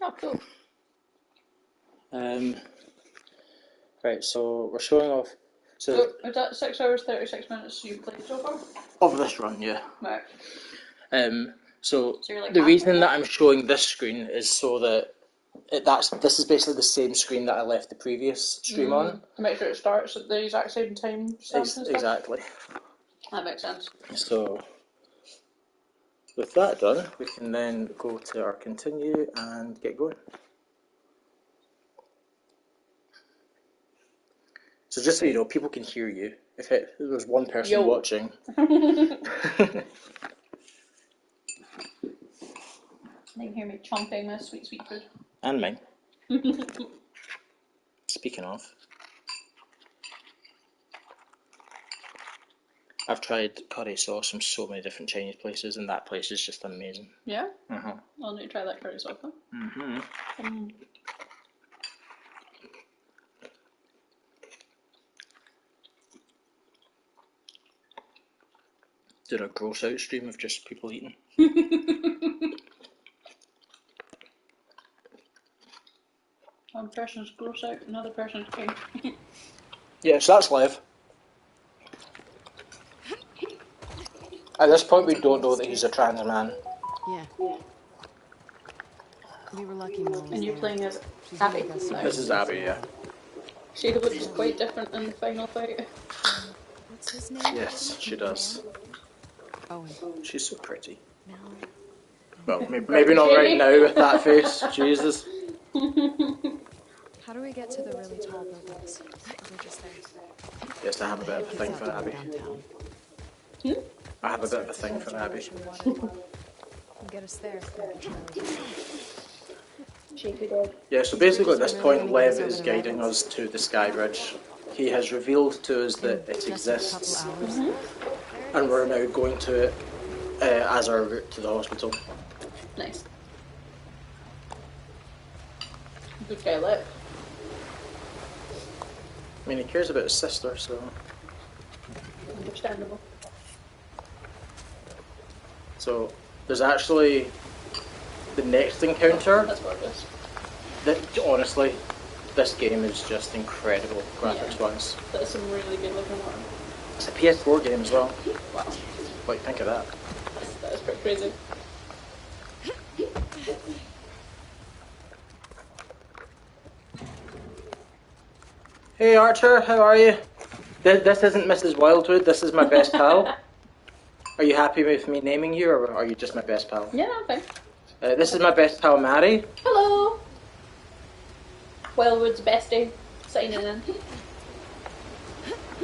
Oh, cool. Right, so we're showing off. So is that 6 hours 36 minutes you played so far? Of this run, yeah. Right. So you're like the reason half that I'm showing this screen is so that this is basically the same screen that I left the previous stream on. To make sure it starts at the exact same time stamps and stuff? Exactly. That makes sense. So with that done, we can then go to our continue and get going. So just so you know, people can hear you. If there's one person watching. They can hear me chomping my sweet, sweet food. And mine. Speaking of, I've tried curry sauce from so many different Chinese places, and that place is just amazing. Yeah? I'll need to try that curry sauce then. Did a gross out stream of just people eating. One person's gross out, another person's king. Yeah, so that's live. At this point, we don't know that he's a trans man. Yeah. We were lucky. And you're playing as Abby. This is Abby, yeah. She looks quite different in the final fight. What's his name? Yes, she does. Owen. She's so pretty. Well, maybe not right now with that face. Jesus. How do we get to the really tall buildings? We're just there. Yes, I have a bit of a thing for Abby. I have a bit of a thing for Abby. Get us there. Yeah, so basically at this point, Lev is guiding us to the Sky Bridge. He has revealed to us that it exists, and we're now going to it as our route to the hospital. Nice. Good guy, Lev. I mean, he cares about his sister, so... Understandable. So, there's actually the next encounter. That's gorgeous. That, honestly, this game is just incredible graphics-wise. That's some really good looking one. It's a PS4 game as well. Wow. Like, think of that. That is pretty crazy. Hey Archer, how are you? This isn't Mrs. Wildwood, this is my best pal. Are you happy with me naming you, or are you just my best pal? Yeah, I'm fine. This is my best pal, Mary. Hello! Wildwood's bestie, signing in.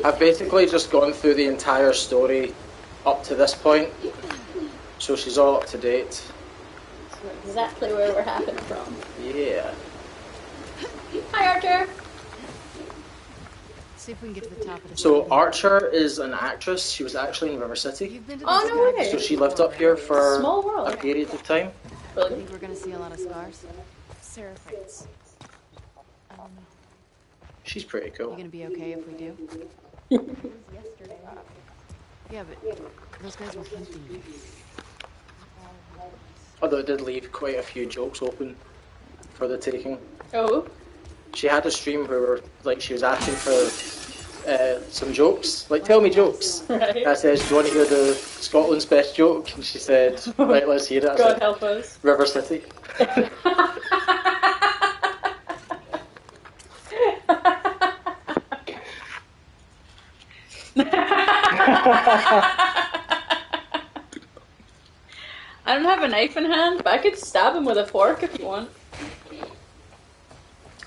I've basically just gone through the entire story up to this point, so she's all up to date. So exactly where we're happening from. Yeah. Hi, Archer! See if we can get to the top of the So Archer is an actress. She was actually in River City. Oh, no way! So she lived up here for Small world. a period of time. I think we're going to see a lot of scars. Seraphites. She's pretty cool. You going to be okay if we do? Yeah, but those guys were hunting you. Although it did leave quite a few jokes open for the taking. Oh? She had a stream where like she was asking for some jokes. Like, tell me jokes. Right. I said, do you want to hear the Scotland's best joke? And she said, right, let's hear it. I God said, help us. River City. I don't have a knife in hand, but I could stab him with a fork if you want.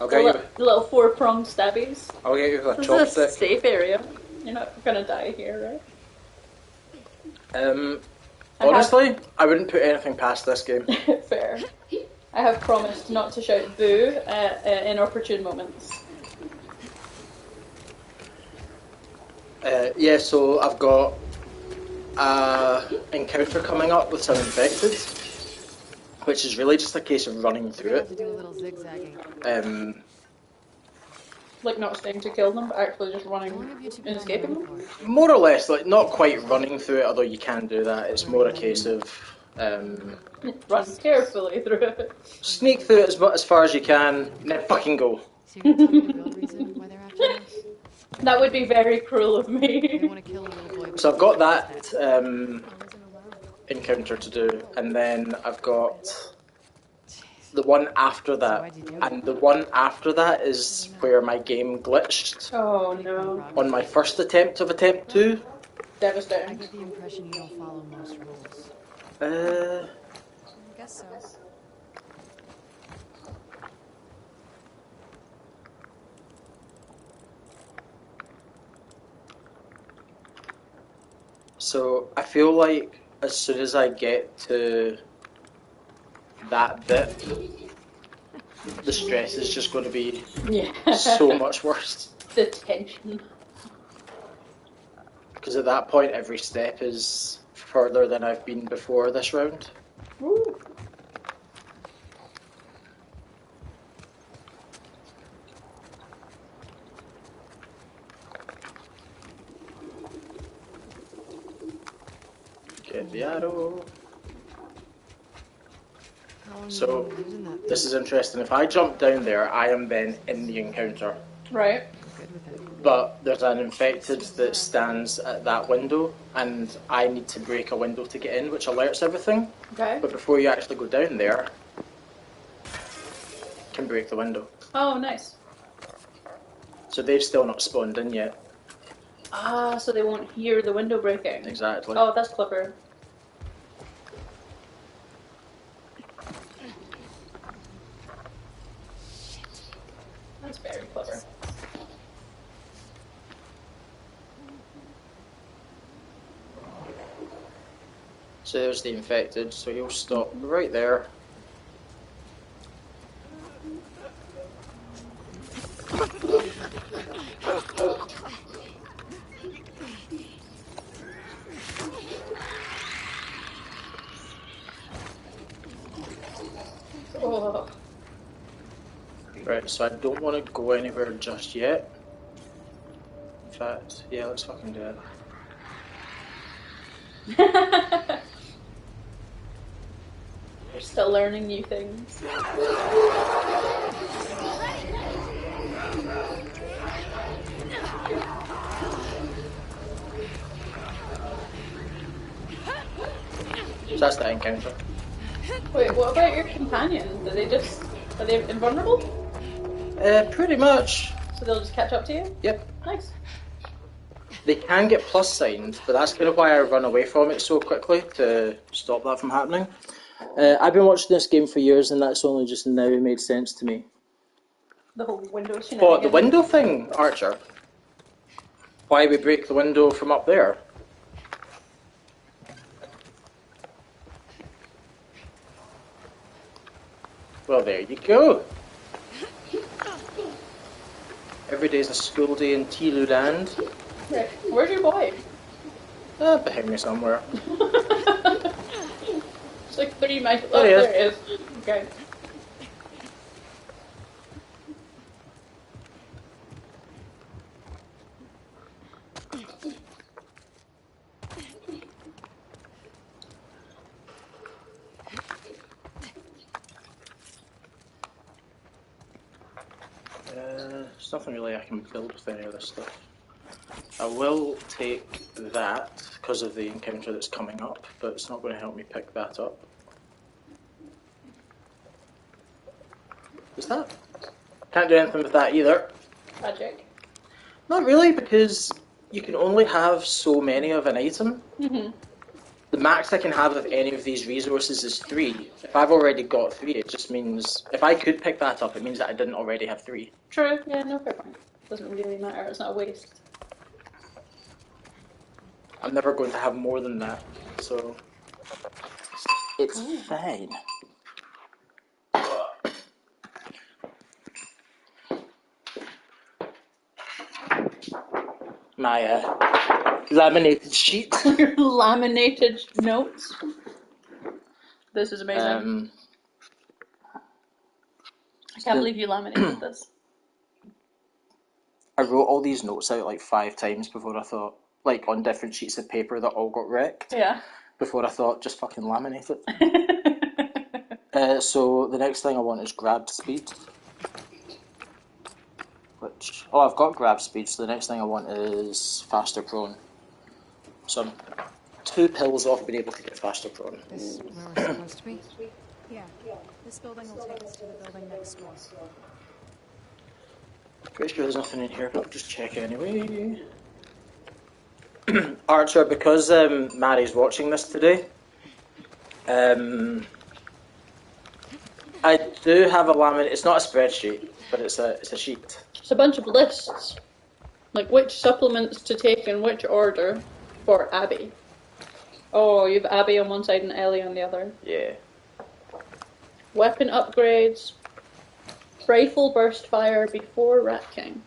I'll get you. The little 4-pronged stabbies. I'll get you a This chopstick. is a safe area. You're not gonna die here, right? Honestly, I wouldn't put anything past this game. Fair. I have promised not to shout boo at inopportune moments. Yeah, so I've got an encounter coming up with some infected, which is really just a case of running through Have to do a little zigzagging. it. Like not staying to kill them, but actually just running How long have you two and been on escaping the them. road for? More or less, like not quite running through it, although you can do that. It's more a case of Run carefully through it. Sneak through it as far as you can, and then fucking go. So you're gonna tell me the real reason why they're after me? That would be very cruel of They me. want to kill the little boy. So I've got that I wasn't allowed. encounter to do, and then I've got the one after that. why'd you do it? And the one after that is where my game glitched Oh no. on my first attempt of attempt 2. I Devastating. get the impression you don't follow most rules. Uh, I guess so. so I feel like as soon as I get to that bit, the stress is just going to be Yeah. so much worse. The tension. Because at that point, every step is further than I've been before this round. Woo. Get the arrow. How long So, have you been using that? this is interesting. If I jump down there, I am then in the encounter. Right. Good with it. But there's an infected that stands at that window, and I need to break a window to get in, which alerts everything. Okay. But before you actually go down there, you can break the window. Oh, nice. So they've still not spawned in yet. Ah, so they won't hear the window breaking. Exactly. Oh, that's clever. That's very clever. So there's the infected, so he'll stop right there. Oh. Right, so I don't want to go anywhere just yet. In fact, yeah, let's fucking do it. You're still learning new things. So that's that encounter. Wait, what about your companions? Are they invulnerable? Pretty much. So they'll just catch up to you? Yep. Nice. They can get plus signed, but that's kind of why I run away from it so quickly to stop that from happening. I've been watching this game for years, and that's only just now made sense to me. The whole window shenanigans. What, the window thing, Archer? Why we break the window from up there? Well, there you go. Every day's a school day in TLOU land. Right. Where's your boy? Behind me somewhere. It's like 3 miles. There he is. There it is. Okay. There's nothing really I can build with any of this stuff. I will take that because of the encounter that's coming up, but it's not going to help me pick that up. Is that? Can't do anything with that either. Magic. Not really, because you can only have so many of an item. Mm-hmm. The max I can have of any of these resources is 3. If I've already got 3, it just means... If I could pick that up, it means that I didn't already have 3. True. Yeah, no, fair point. Doesn't really matter. It's not a waste. I'm never going to have more than that, so... It's fine. My laminated sheet. Your laminated notes. This is amazing. I can't believe you laminated this. I wrote all these notes out like 5 times before I thought, like on different sheets of paper that all got wrecked. Yeah. before I thought just fucking laminate it. So the next thing I want is grab speed. Which, oh, I've got grab speed, so the next thing I want is faster prone. So I'm 2 pills off being able to get faster prone. This where we're supposed to be? Yeah. This building will take us to the building next door. Pretty sure there's nothing in here, but I'll just check anyway. Archer, because Mary's watching this today, I do have a laminate. It's not a spreadsheet, but it's a sheet. It's a bunch of lists, like which supplements to take in which order for Abby. Oh, you've Abby on one side and Ellie on the other. Yeah. Weapon upgrades. Rifle burst fire before Rat King.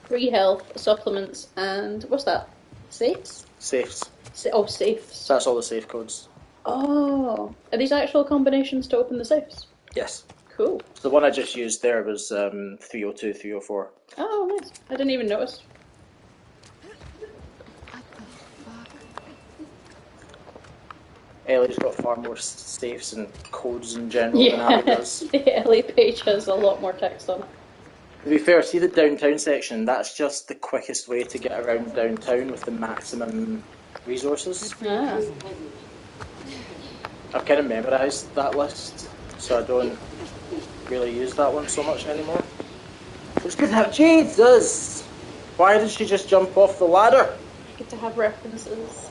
Free health, supplements, and what's that? Safes? Safes. Safes. That's all the safe codes. Oh, are these actual combinations to open the safes? Yes. Cool. So the one I just used there was 302, 304. Oh, nice. I didn't even notice. Ellie's got far more safes and codes in general than Abby does. The Ellie page has a lot more text on it. To be fair, see the downtown section, that's just the quickest way to get around downtown with the maximum resources. Ah. I've kind of memorised that list, so I don't really use that one so much anymore. It's good to have Jesus! Why did she just jump off the ladder? Good to have references.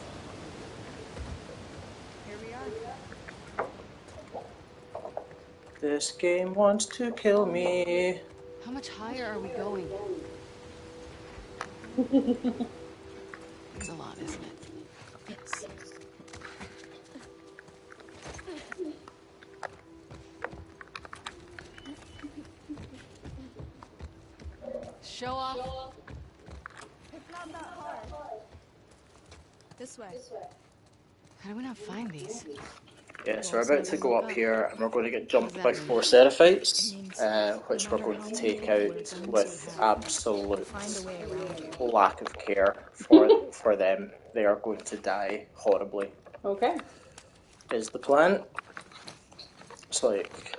This game wants to kill me. How much higher are we going? It's a lot, isn't it? Yes. Show off. It's not that hard. This way. How do we not find these? Yeah, so we're about to go up here and we're going to get jumped by 4 Seraphites, which we're going to take out with absolute lack of care for them. They are going to die horribly. Okay. Is the plan. It's like,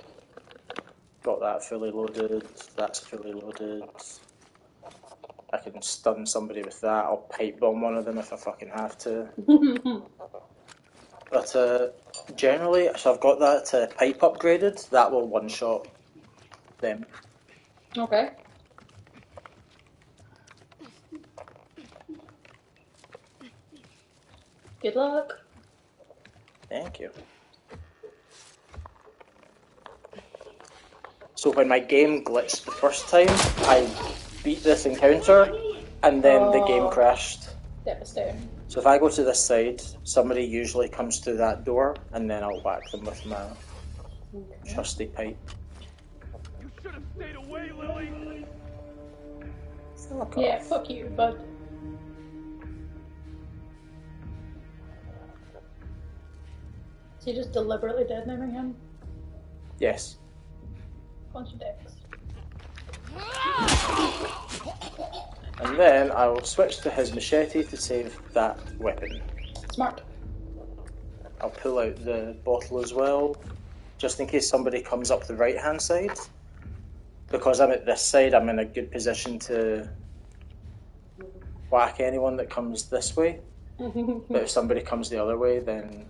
got that fully loaded, that's fully loaded. I can stun somebody with that, I'll pipe bomb one of them if I fucking have to. But generally, so I've got that pipe upgraded, that will one-shot them. Okay. Good luck. Thank you. So when my game glitched the first time, I beat this encounter, and then the game crashed. Devastating. So if I go to this side, somebody usually comes through that door, and then I'll whack them with my trusty pipe. You should have stayed away, Lily. Fuck Yeah, off. fuck you, bud. Is he just deliberately dead naming him? Yes. Bunch of dicks. And then I will switch to his machete to save that weapon. Smart. I'll pull out the bottle as well, just in case somebody comes up the right-hand side. Because I'm at this side, I'm in a good position to whack anyone that comes this way. But if somebody comes the other way, then...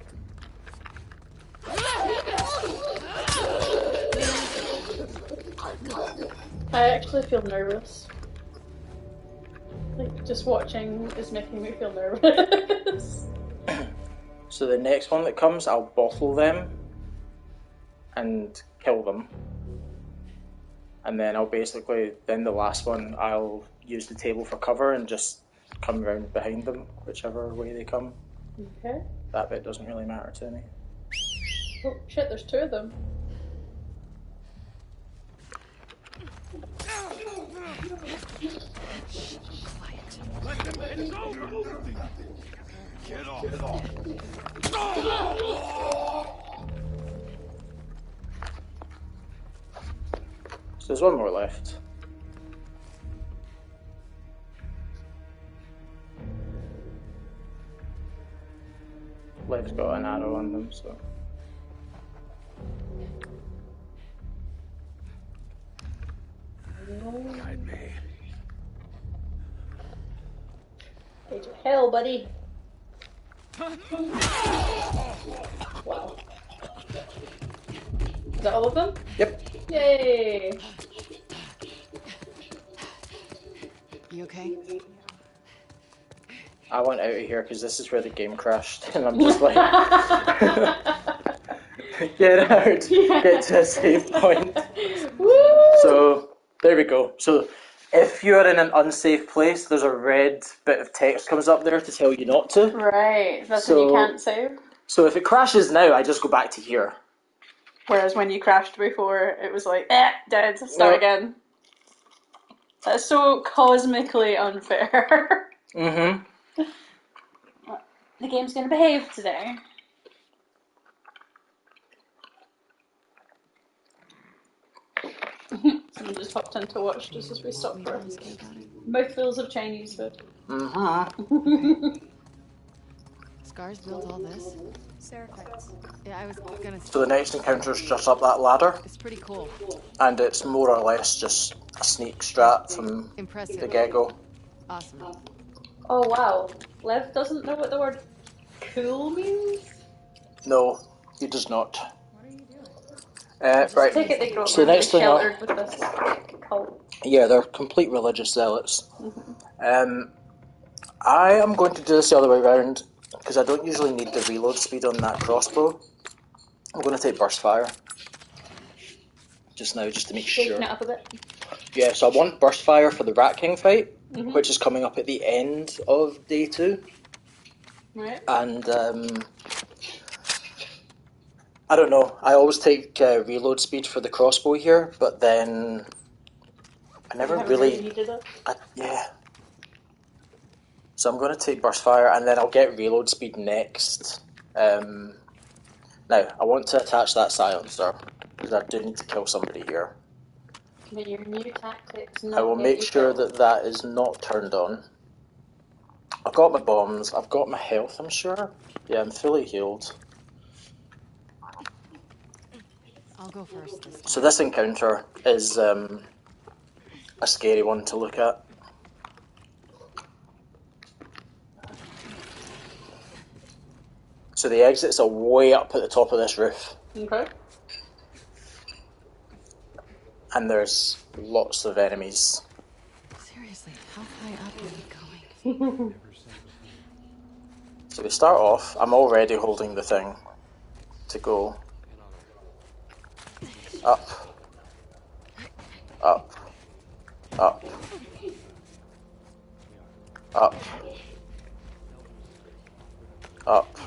I actually feel nervous. Like, just watching is making me feel nervous. So the next one that comes, I'll bottle them and kill them. And then then the last one, I'll use the table for cover and just come around behind them, whichever way they come. Okay. That bit doesn't really matter to me. Oh shit, there's 2 of them. Let them it's over. Get off. So there's one more left. it's got an arrow on them, so. Guide me. Way to hell, buddy. Wow. Is that all of them? Yep. Yay! You okay? I want out of here because this is where the game crashed, and I'm just like, get out, get to a save point. Woo! So there we go. So if you're in an unsafe place, there's a red bit of text comes up there to tell you not to. Right, that's when you can't save. So if it crashes now, I just go back to here. Whereas when you crashed before, it was like, dead, start again. That's so cosmically unfair. Mm-hmm. The game's gonna behave today. Someone just hopped in to watch just as we stopped for mouthfuls of Chinese food. Mm-hmm. Scars built all this? Seraphites. Yeah, I was gonna say. So the next encounter is just up that ladder, It's pretty cool. and it's more or less just a sneak strat from Impressive. the get-go. Awesome. Oh wow, Lev doesn't know what the word cool means? No, he does not. What are you doing? Right. Take it they grow up So the next thing sheltered with this cult. Yeah, they're complete religious zealots. I am going to do this the other way around because I don't usually need the reload speed on that crossbow. I'm going to take burst fire just now, just to make Shaking sure. it up a bit. Yeah, so I want burst fire for the Rat King fight, which is coming up at the end of day 2. Right. And I don't know. I always take reload speed for the crossbow here, but then I never really needed it. yeah. So I'm going to take burst fire, and then I'll get reload speed next. Now, I want to attach that silencer, because I do need to kill somebody here. But your new tactics. I will make sure that that is not turned on. I've got my bombs, I've got my health, I'm sure. Yeah, I'm fully healed. I'll go first this time. So this encounter is a scary one to look at. So the exits are way up at the top of this roof. Okay. And there's lots of enemies. Seriously, how high up are we going? So we start off, I'm already holding the thing to go up, up, up, up, up.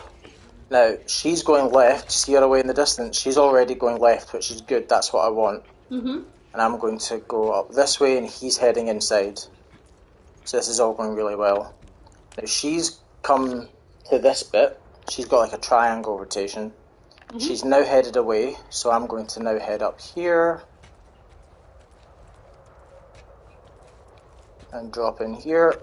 Now, she's going left, see her away in the distance, she's already going left, which is good, that's what I want. And I'm going to go up this way and he's heading inside. So this is all going really well. Now she's come to this bit, she's got like a triangle rotation. She's now headed away, so I'm going to now head up here. And drop in here.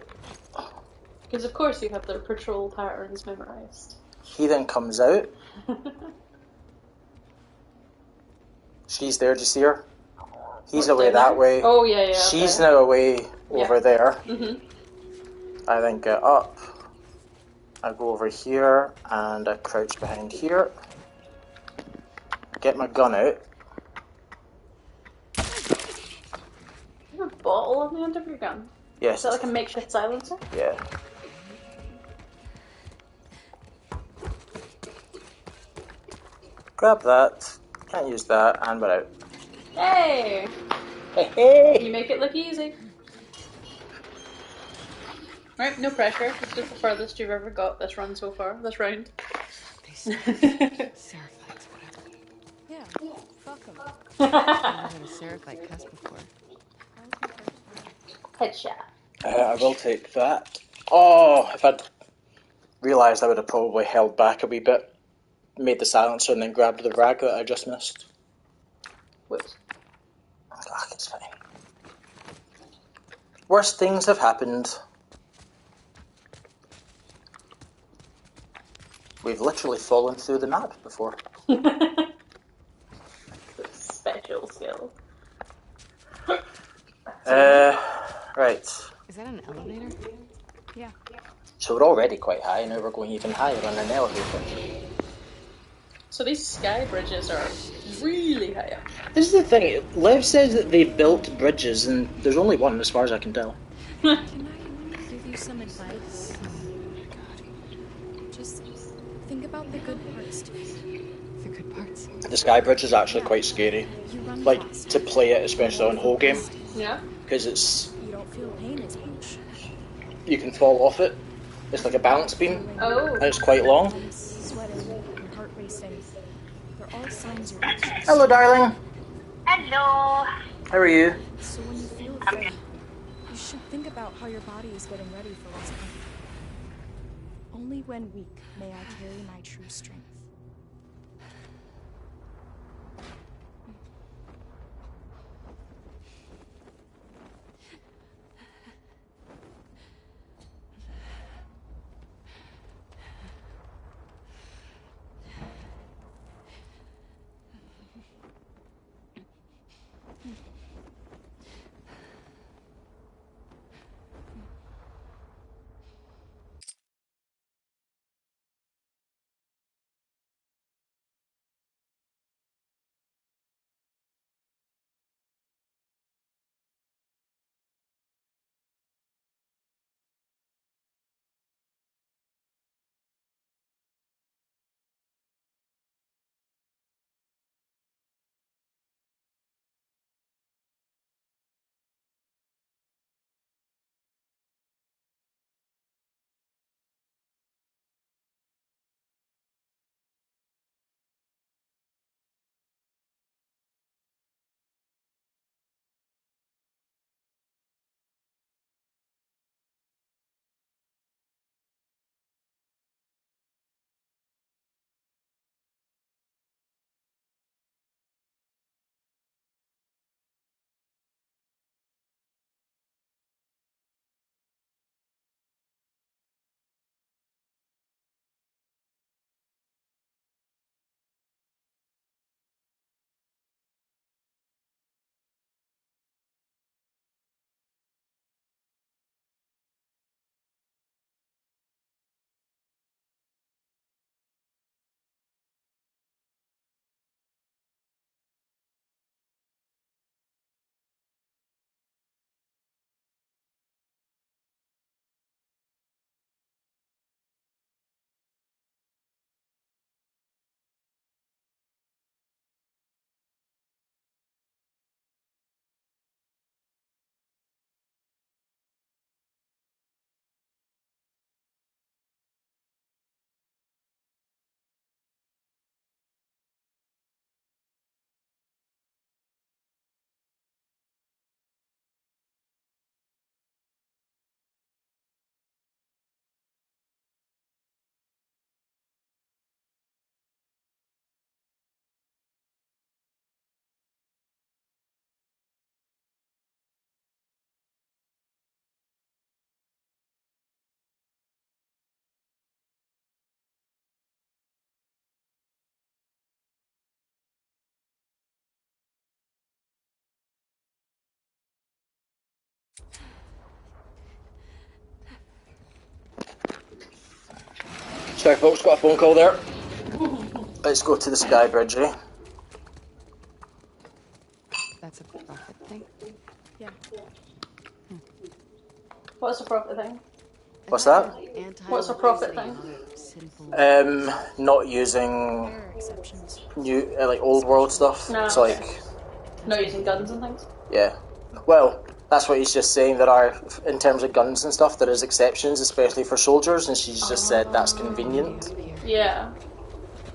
Because of course you have their patrol patterns memorized. He then comes out. She's there, do you see her? He's away that way. Oh yeah, yeah. She's okay. now away over there. Mhm. I then get up. I go over here and I crouch behind here. Get my gun out. You have a bottle on the end of your gun. Yes. Is that like a makeshift silencer? Yeah. Grab that. Can't use that, and we're out. Hey! Hey! You make it look easy. Right, no pressure. This is the furthest you've ever got this run so far, this round. Seraphites, whatever. Yeah, fuck them. I've never had a seraphite cuss before. Headshot. I will take that. Oh, if I'd realised I would have probably held back a wee bit, made the silencer and then grabbed the rag that I just missed. Whoops. Ah, it's fine. Worst things have happened. We've literally fallen through the map before. Special skill. Right. Is that an elevator? Yeah. So we're already quite high, now we're going even higher on an elevator. So these sky bridges are really high up. This is the thing, Lev says that they built bridges, and there's only one as far as I can tell. Can I give you some advice? Just think about the good parts to it. The good parts. The sky bridge is actually quite scary. You run Like, fast. to play it, especially on whole game, Yeah. because it's... You don't feel pain as much. you can fall off it. It's like a balance beam, Oh. and it's quite long. Sweating and heart racing. They're all signs you're anxious. Hello, darling. Hello. How are you? So when you feel fear, you should think about how your body is getting ready for what's coming. Only when weak may I carry my true strength. Sorry folks, got a phone call there. Let's go to the sky bridge, eh? That's a profit thing. Yeah. What's the profit thing? What's that? What's a profit thing? Not using There are exceptions. new, like old world stuff. No. So like, Not using guns and things? yeah. Well, that's what he's just saying. There are, in terms of guns and stuff, there is exceptions, especially for soldiers, and she's just said that's convenient. Yeah.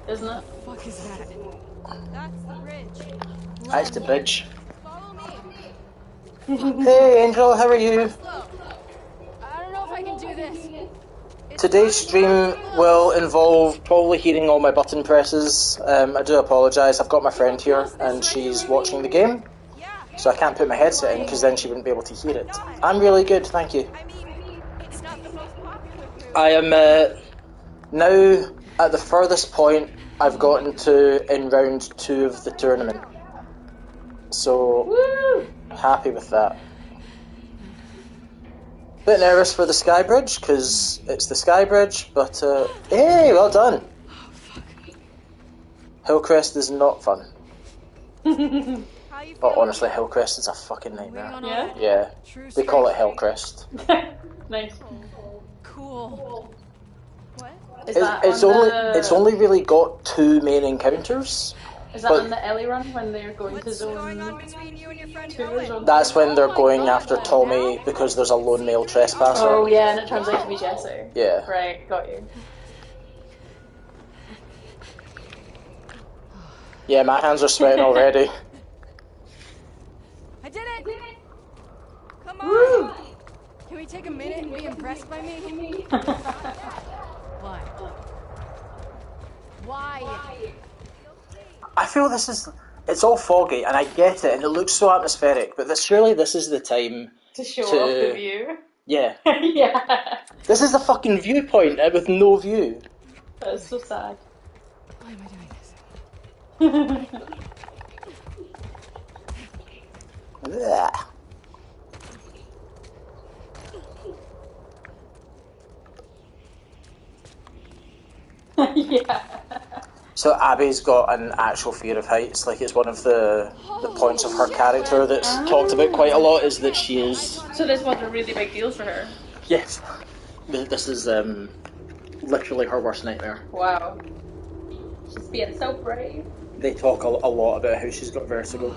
Isn't it? What the fuck is that? That's the bridge. That's the bridge. Follow me. Hey Angel, how are you? I don't know if I can do this. Today's stream will involve probably hearing all my button presses. I do apologise, I've got my friend here and she's watching the game, so I can't put my headset in because then she wouldn't be able to hear it. I'm really good, thank you. I mean, it's not the most popular food. I am now at the furthest point I've gotten to in round 2 of the tournament. So, Woo! happy with that. Bit nervous for the Sky Bridge, because it's the Sky Bridge, but hey, well done! Hillcrest is not fun. But honestly, Hillcrest is a fucking nightmare. Yeah? Yeah, they call it Hillcrest. Nice. Cool. What? Is that It's on only the... it's only really got 2 main encounters. Is that but- on the Ellie run when they're going to Going on zone between you and your friend 2 or Owen? zone That's 3? when they're going after Tommy because there's a lone male trespasser. Oh yeah, and it turns out to be Jesse. Yeah. Right, got you. Yeah, my hands are sweating already. I did it! Come on! Woo! Can we take a minute and be impressed by me? Why? Why? I feel it's all foggy, and I get it, and it looks so atmospheric, but surely this is the time To show off the view. Yeah. Yeah. This is the fucking viewpoint with no view. That is so sad. Why am I doing this? Blech. Yeah. So Abby's got an actual fear of heights. Like, it's one of the points of her character that's talked about quite a lot, is that she is... So this was a really big deal for her. Yes. This is literally her worst nightmare. Wow. She's being so brave. They talk a lot about how she's got vertigo.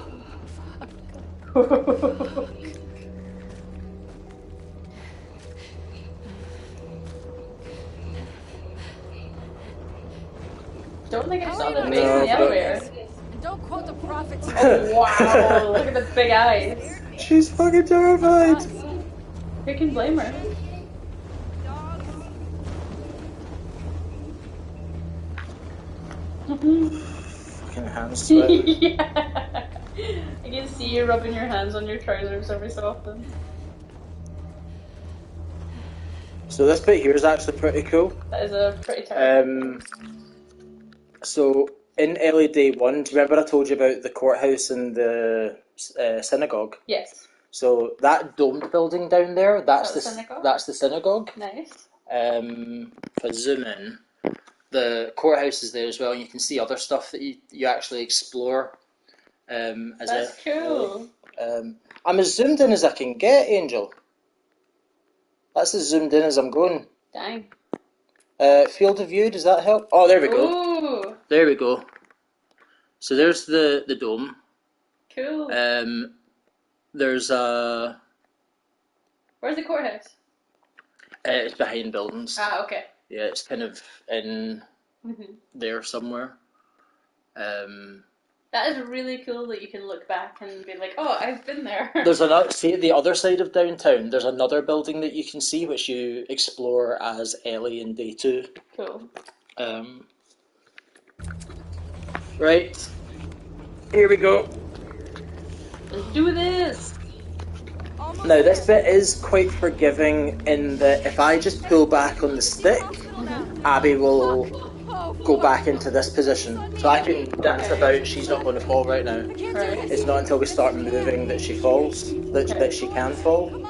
Don't think I saw the No, face in the but- elevator. And don't quote the prophets. Wow, look at the big eyes. She's fucking terrified. Who can blame her? Fucking hands sweat. Yeah. I can see you rubbing your hands on your trousers every so often. So this bit here is actually pretty cool. That is a pretty terrible. So in early day 1, do you remember I told you about the courthouse and the synagogue? Yes. So that domed building down there, that's Is that the synagogue? That's the synagogue. Nice. If I zoom in, the courthouse is there as well, and you can see other stuff that you actually explore. That's cool. I'm as zoomed in as I can get, Angel. That's as zoomed in as I'm going. Dang. Field of view, does that help? Oh, there we go. Ooh. There we go. So there's the dome. Cool. There's a... Where's the courthouse? it's behind buildings. Ah, okay. Yeah, it's kind of in Mhm. there somewhere. That is really cool that you can look back and be like, oh, I've been there. There's another. See, at the other side of downtown, there's another building that you can see, which you explore as Ellie in day 2. Cool. Right. Here we go. Let's do this. Now, this bit is quite forgiving in that if I just pull back on the stick, Abby will go back into this position. So I can dance about, she's not going to fall right now. Right. It's not until we start moving that she falls, that she can fall.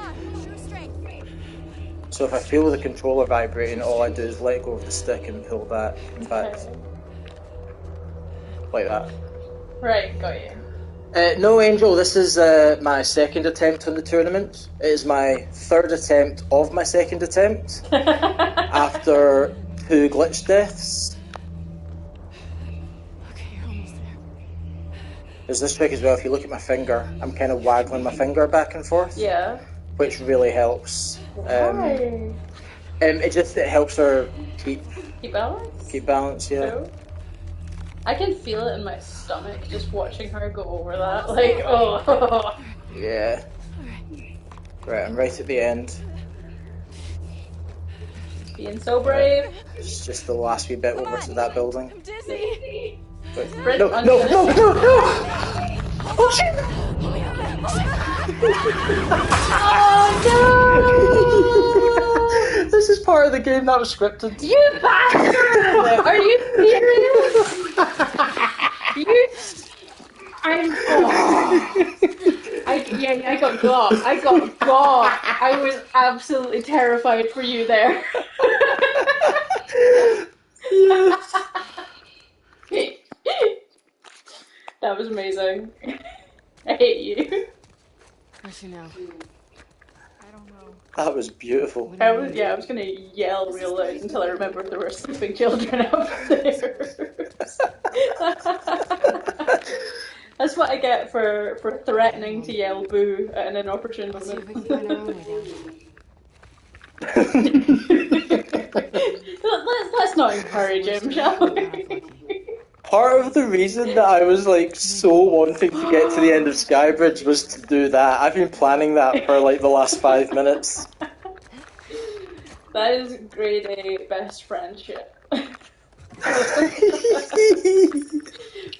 So if I feel the controller vibrating, all I do is let go of the stick and pull back. In fact, like that. Right, got you. No, Angel, this is my second attempt on the tournament. It is my third attempt of my second attempt after 2 glitch deaths. Okay, you're almost there. There's this trick as well, if you look at my finger, I'm kind of waggling my finger back and forth, Yeah. which really helps. Why? It helps her keep Keep balance? balance, yeah. Cool. I can feel it in my stomach just watching her go over that. Like, oh. Yeah. Right, I'm right at the end. Being so brave. It's just the last wee bit over to that building. I'm dizzy. But, Bridge no, on no, this. no, no, no! Oh shit! Oh This is part part of the game that was scripted. You bastard! Are you serious? I got got. I got got. I was absolutely terrified for you there. Yes. That was amazing. I hate you. Where's she now? I don't know. That was beautiful. I was gonna yell real loud until I remembered there were sleeping children upstairs. That's what I get for threatening to yell boo at an inopportune Let's see if we moment. can find our own way down. Let's not encourage him, shall we? Part of the reason that I was like so wanting to get to the end of Skybridge was to do that. I've been planning that for like the last 5 minutes. That is grade A best friendship.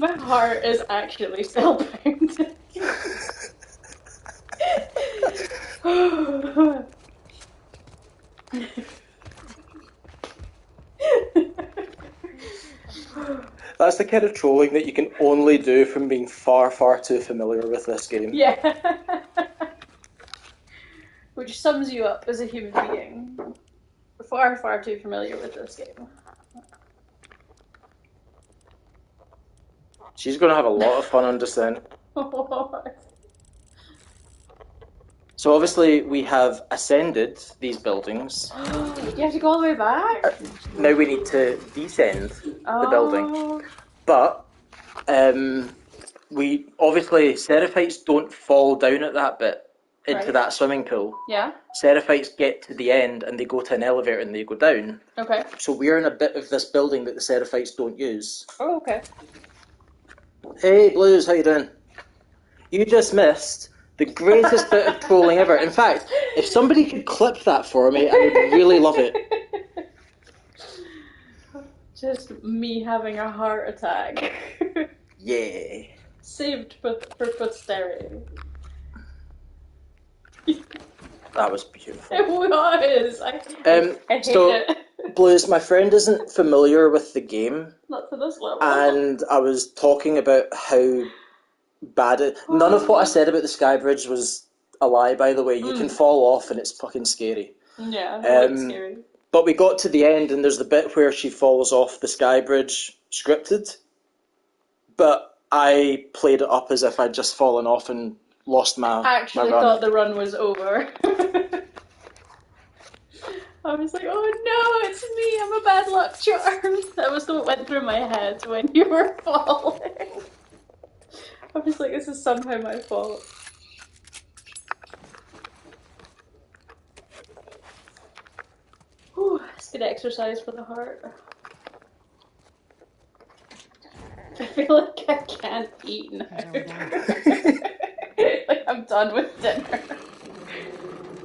My heart is actually spellbound. That's the kind of trolling that you can only do from being far, far too familiar with this game. Yeah. Which sums you up as a human being. Far, far too familiar with this game. She's going to have a lot of fun on Descent. So obviously we have ascended these buildings. You have to go all the way back? Now we need to descend the building. But we obviously Seraphites don't fall down at that bit into Right. that swimming pool. Yeah? Seraphites get to the end and they go to an elevator and they go down. Okay. So we're in a bit of this building that the Seraphites don't use. Oh, okay. Hey Blues, how you doing? You just missed the greatest bit of trolling ever. In fact, if somebody could clip that for me, I would really love it. Just me having a heart attack. Yeah. Saved for posterity. That was beautiful. It was. I hate so, it. Blues, my friend isn't familiar with the game, Not to this level. and I was talking about how bad it... None of what I said about the Skybridge was a lie, by the way. You can fall off and it's fucking scary. Yeah, it's scary. But we got to the end and there's the bit where she falls off the Skybridge scripted, but I played it up as if I'd just fallen off and lost my Actually run. thought the run was over. I was like, oh no, it's me, I'm a bad luck charm. That was what went through my head when you were falling. I was like, this is somehow my fault. Whew, it's good exercise for the heart. I feel like I can't eat now. Like I'm done with dinner.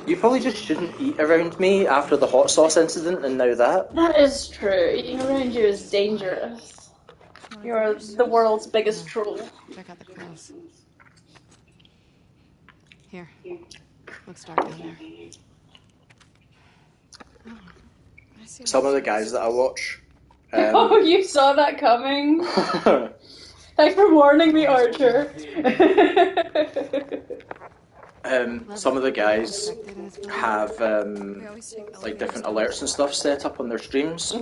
You probably just shouldn't eat around me after the hot sauce incident and now that. That is true. Eating around you is dangerous. You're the world's biggest troll. Check out the crows. Here. Looks dark down there. Oh, I see. Some of the guys that I watch. Oh, you saw that coming? Thanks for warning me, Archer. Some of the guys have like different alerts and stuff set up on their streams.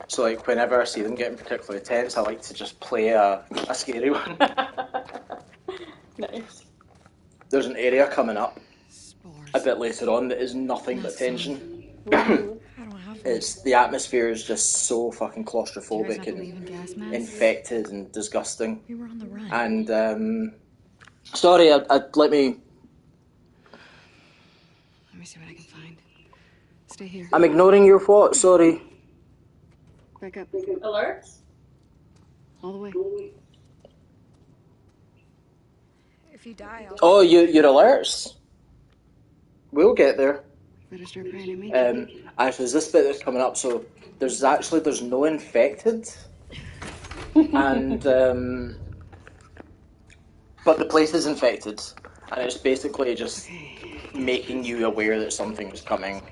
So like whenever I see them getting particularly tense, I like to just play a scary one. Nice. There's an area coming up Spores. a bit later on that is nothing but tension. Ooh. It's the atmosphere is just so fucking Do you guys claustrophobic not and believe in gas masks? infected and disgusting. We were on the run. And sorry, I'd let me. Let me see what I can find. Stay here. I'm ignoring your what? Sorry. Back up. Alerts? All the way. If you die, I'll... Oh, your alerts. We'll get there. Better start praying at me. Actually, there's this bit that's coming up. So there's no infected, and but the place is infected, and it's basically just making you aware that something's coming.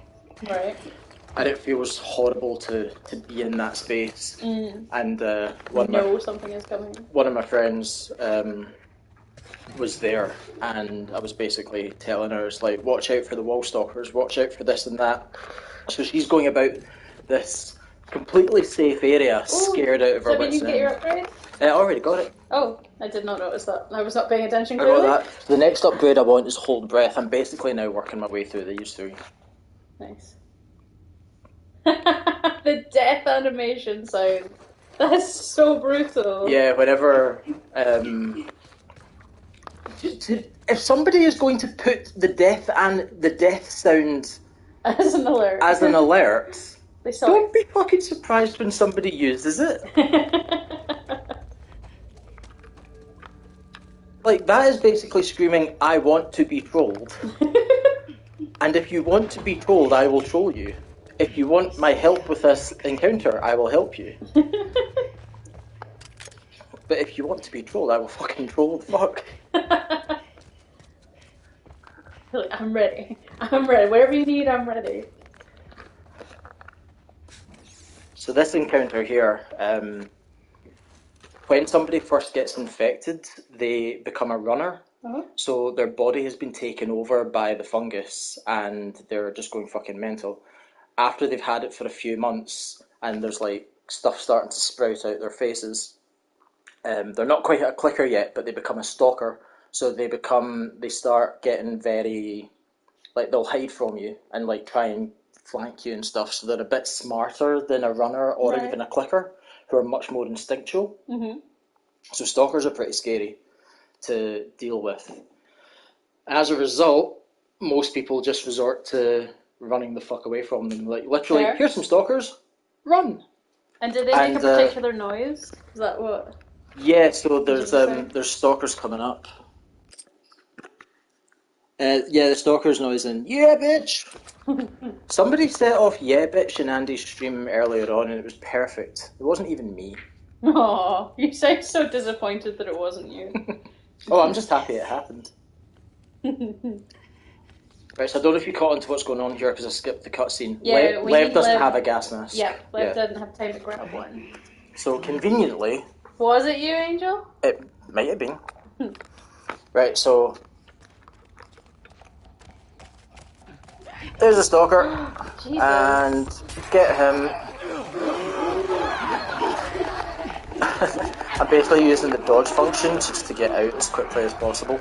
Right. and it feels horrible to be in that space. And Something is coming. one of my friends was there, and I was basically telling her, it's like, watch out for the wall stalkers, watch out for this and that. So she's going about this completely safe area, scared out of her wits. Did you get your upgrade? I already got it. Oh, I did not notice that. I was not paying attention I clearly. got that. So the next upgrade I want is hold breath. I'm basically now working my way through these three. Nice. The death animation sound. That's so brutal. Yeah, whenever... if somebody is going to put the death sound As an alert. They don't be fucking surprised when somebody uses it. Like, that is basically screaming, I want to be trolled. And if you want to be trolled, I will troll you. If you want my help with this encounter, I will help you. But if you want to be trolled, I will fucking troll the fuck. I'm ready. I'm ready. Whatever you need, I'm ready. So this encounter here, when somebody first gets infected, they become a runner. Uh-huh. So their body has been taken over by the fungus and they're just going fucking mental. After they've had it for a few months and there's like stuff starting to sprout out their faces, they're not quite a clicker yet, but they become a stalker. So they start getting very, like, they'll hide from you and like try and flank you and stuff. So they're a bit smarter than a runner or even a clicker, who are much more instinctual. Mm-hmm. So stalkers are pretty scary to deal with. As a result, most people just resort to running the fuck away from them. Like, literally, here's some stalkers, run! And did they make a particular noise? Is that what? Yeah, so there's stalkers coming up. The stalker's noise and, yeah, bitch! Somebody set off yeah, bitch in Andy's stream earlier on and it was perfect. It wasn't even me. Oh, you sound so disappointed that it wasn't you. Oh, I'm just happy it happened. Right, so I don't know if you caught on to what's going on here because I skipped the cutscene. Yeah, Lev doesn't have a gas mask. Yeah, Lev didn't have time to grab one. So conveniently... Was it you, Angel? It might have been. Right, so... There's a stalker. Jesus. And get him. I'm basically using the dodge function just to get out as quickly as possible.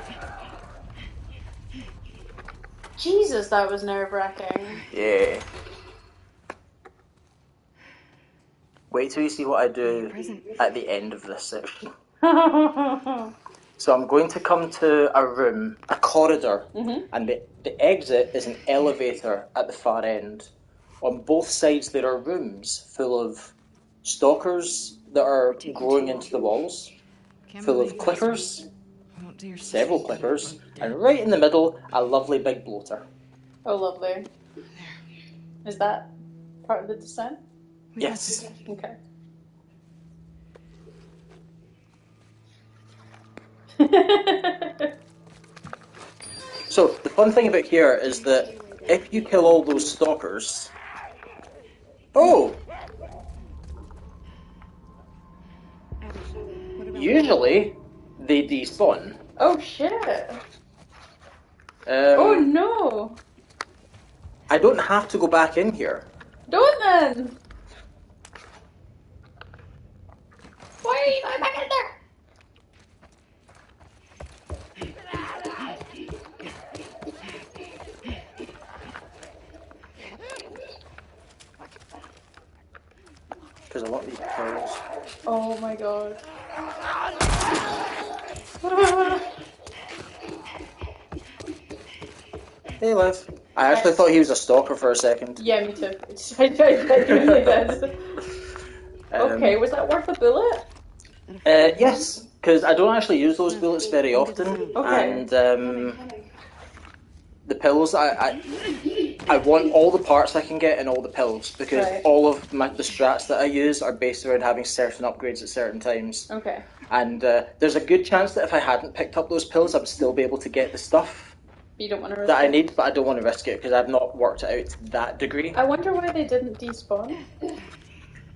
Jesus, that was nerve-wracking. Yeah. Wait till you see what I do at the end of this section. So I'm going to come to a room, a corridor, and the exit is an elevator at the far end. On both sides there are rooms full of stalkers that are growing into the walls, full of clickers, several clickers, and right in the middle, a lovely big bloater. Oh, lovely. Is that part of the descent? Yes. Okay. So, the fun thing about here is that if you kill all those stalkers... Oh! Usually, they despawn. Oh, shit. Oh, no. I don't have to go back in here. Don't then. Why are you going back in there? Because I want these pills. Oh my god. Hey, Liv. I actually thought he was a stalker for a second. Yeah, me too. I genuinely did. Okay, was that worth a bullet? Yes, because I don't actually use those bullets very often. Okay. And the pills, I want all the parts I can get and all the pills, because all of the strats that I use are based around having certain upgrades at certain times. Okay. And there's a good chance that if I hadn't picked up those pills, I would still be able to get the stuff. You don't want to risk that I it? need, but I don't want to risk it because I've not worked it out to that degree. I wonder why they didn't despawn.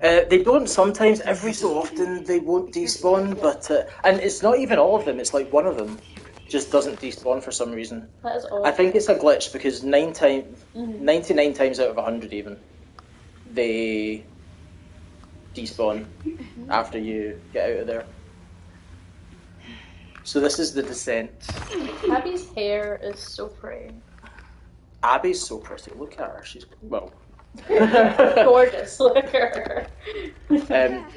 They don't sometimes. Every so often they won't despawn, but and it's not even all of them. It's like one of them just doesn't despawn for some reason. That is odd. I think it's a glitch because 99 times out of 100 even, they despawn after you get out of there. So this is the descent. Abby's hair is so pretty. Abby's so pretty. Look at her. She's well. Gorgeous. Look at her.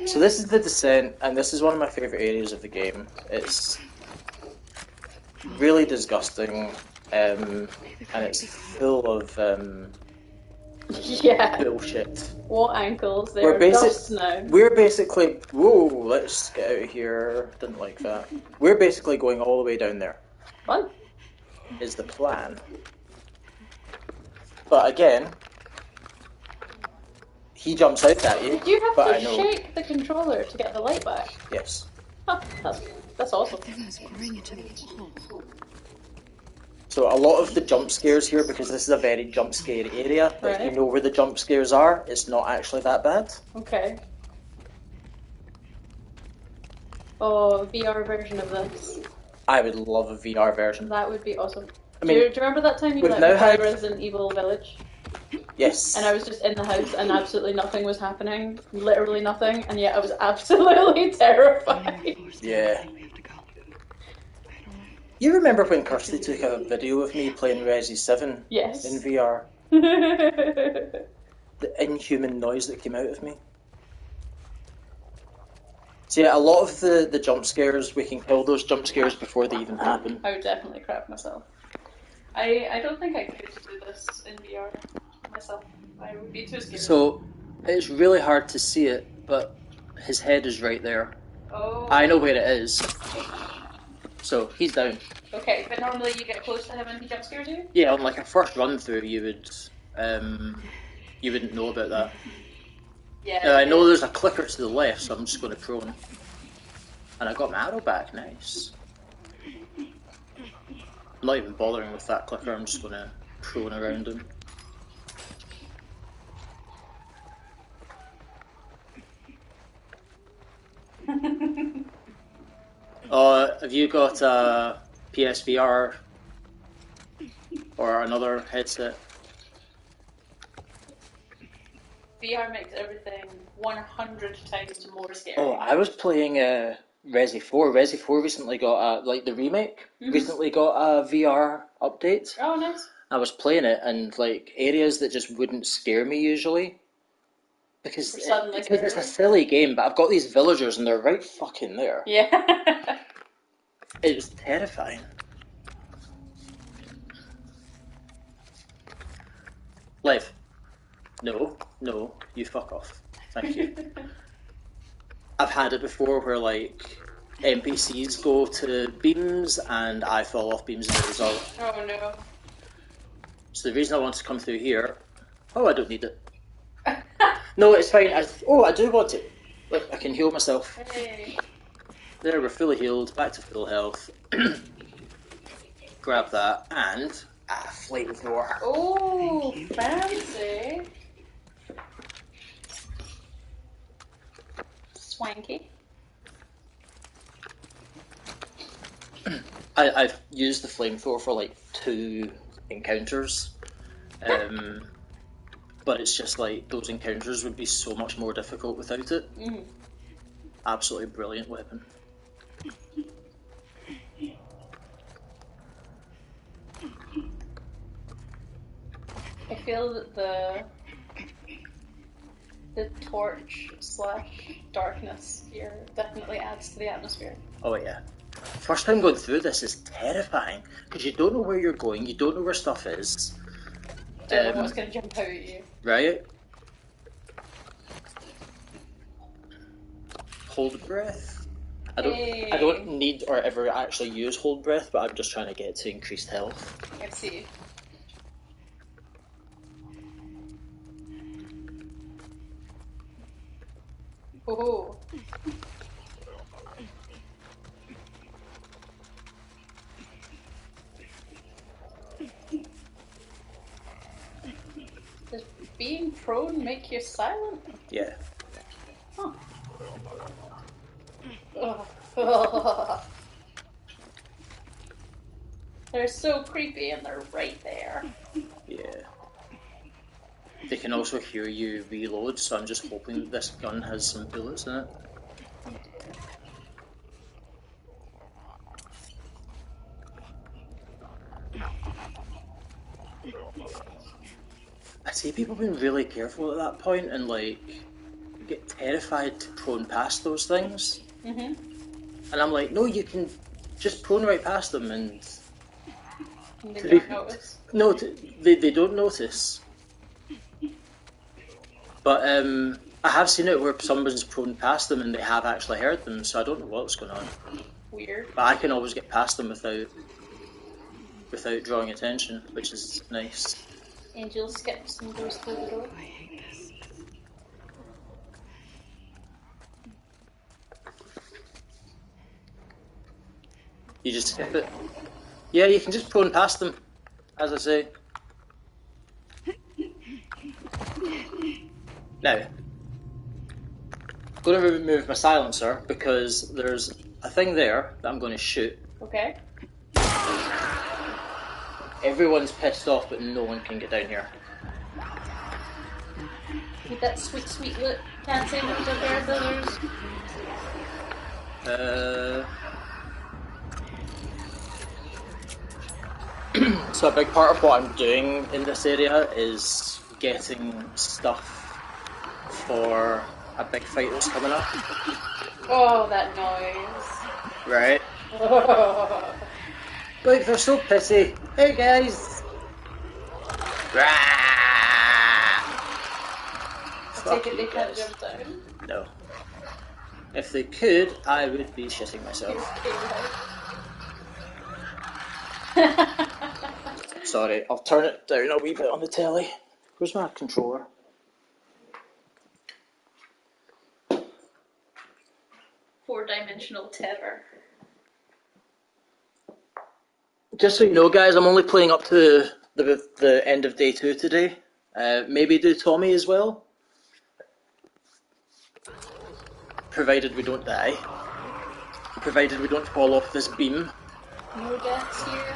So this is the descent, and this is one of my favourite areas of the game. It's really disgusting, and it's full of Yeah. bullshit. What ankles? They're dust now. We're basically, whoa, let's get out of here. Didn't like that. We're basically going all the way down there. Fun. Is the plan. But again, he jumps out at you. Did you have but to I know. shake the controller to get the light back? Yes. Huh, that's awesome. So a lot of the jump scares here, because this is a very jump scare area, if you Right. know where the jump scares are, it's not actually that bad. Okay. Oh, VR version of this. I would love a VR version. That would be awesome. I do mean, you remember that time you we've let now me play had- Resident Evil Village? Yes. And I was just in the house and absolutely nothing was happening. Literally nothing. And yet I was absolutely terrified. Yeah. You remember when Kirsty took a video of me playing Resi 7 Yes. in VR? The inhuman noise that came out of me. So yeah, a lot of the jump scares, we can kill those jump scares before they even happen. I would definitely crap myself. I don't think I could do this in VR myself. I would be too scared. So, it's really hard to see it, but his head is right there. Oh. I know where it is. So, he's down. Okay, but normally you get close to him and he jump scares you? Yeah, on like a first run through, you wouldn't know about that. Yeah. Now, I know there's a clicker to the left, so I'm just going to prone. And I got my arrow back, nice. I'm not even bothering with that clicker, I'm just going to prone around him. Have you got a PSVR or another headset? VR makes everything 100 times more scary. Oh, I was playing Resi 4. Resi 4 recently got like the remake recently got a VR update. Oh, nice. I was playing it and like areas that just wouldn't scare me usually because it's a silly game, but I've got these villagers and they're right fucking there. Yeah. It was terrifying. Liv. No, you fuck off. Thank you. I've had it before where like NPCs go to beams and I fall off beams as a result. Oh no. So the reason I want to come through here, oh, I don't need it. No, it's fine. I do want it. Look, I can heal myself. Hey. There, we're fully healed, back to full health. Grab that and flamethrower. Oh, fancy. Swanky. I've used the flamethrower for like 2 encounters, but it's just like those encounters would be so much more difficult without it. Absolutely brilliant weapon. I feel that the torch / darkness here definitely adds to the atmosphere. Oh yeah. First time going through this is terrifying because you don't know where you're going, you don't know where stuff is. Don't know what's going to jump out at you. Right? Hold breath. I don't need or ever actually use hold breath, but I'm just trying to get to increased health. I see. Oh. prone make you silent? Yeah. Huh. Ugh. They're so creepy and they're right there. Yeah. They can also hear you reload, so I'm just hoping that this gun has some bullets in it. I see people being really careful at that point and like get terrified to prone past those things. Mm-hmm. And I'm like, no, you can just prone right past them and They don't notice. No, they don't notice. But I have seen it where someone's prone past them and they have actually heard them, so I don't know what's going on. Weird. But I can always get past them without drawing attention, which is nice. Angel skips and goes through the door. I hate this. You just skip it. Yeah, you can just prone past them, as I say. Now, I'm going to remove my silencer because there's a thing there that I'm going to shoot. Okay. Everyone's pissed off, but no one can get down here. With that sweet, sweet look. Can't say no to bear builders. So a big part of what I'm doing in this area is getting stuff for a big fight that's coming up. Oh, that noise. Right? Look, they're so pissy. Hey guys! Take it they can't jump down. No. If they could, I would be shitting myself. Sorry, I'll turn it down a wee bit on the telly. Where's my controller? Four-dimensional tether. Just so you know, guys, I'm only playing up to the end of day 2 today. Maybe do Tommy as well. Provided we don't die. Provided we don't fall off this beam. No deaths here.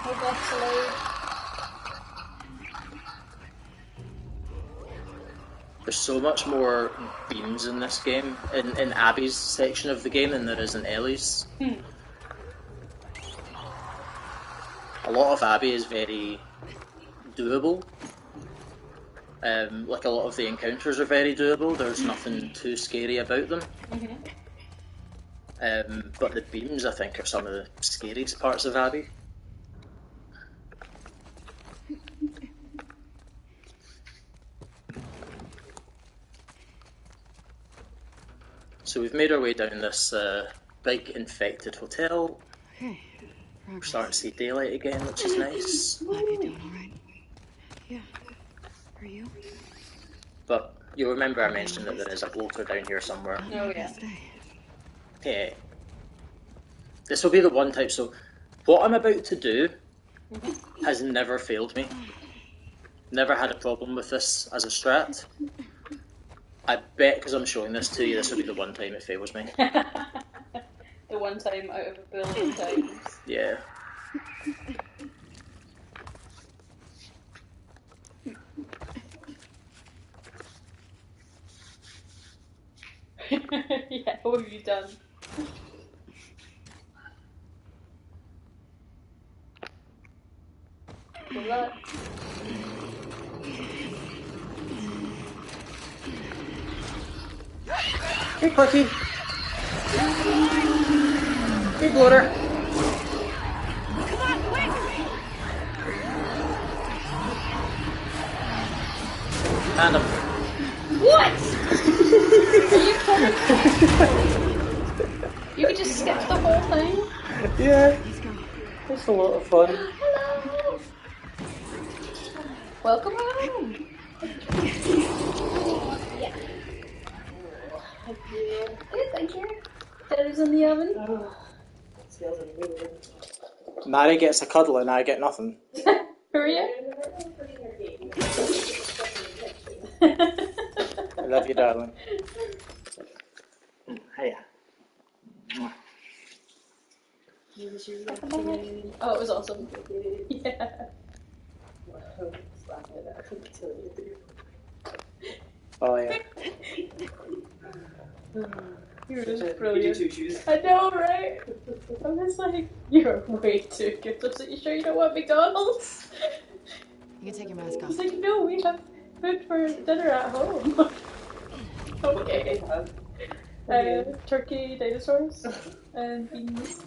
No deaths allowed. There's so much more beams in this game, in Abby's section of the game, than there is in Ellie's. A lot of Abby is very doable. Like a lot of the encounters are very doable. There's nothing too scary about them. But the beams, I think, are some of the scariest parts of Abby. So we've made our way down this big infected hotel. Okay. We're starting to see daylight again, which is nice. Glad you're doing alright. Yeah. Are you? But you'll remember I mentioned that there is a bloater down here somewhere. Oh, yeah. Yeah. This will be the one type. So what I'm about to do has never failed me. Never had a problem with this as a strat. I bet because I'm showing this to you, this will be the one time it fails me. The one time out of a billion times. Yeah. Yeah, what have you done? What's that? Hey, Clicky. Hey, bloater. And him. What? Are you kidding? You could just skip the whole thing? Yeah. It's a lot of fun. Hello! Welcome home! Yeah. Good, thank you. Dinner's in the oven. Mary gets a cuddle and I get nothing. Who are you? I love you, darling. Hiya. Oh, it was awesome. Yeah. Oh yeah. You were just brilliant. I know, right? I was like, you're way too good. I was like, you sure you don't want McDonald's? You can take your mask I off. was like, no, we have food for dinner at home. Okay. Turkey dinosaurs and beans.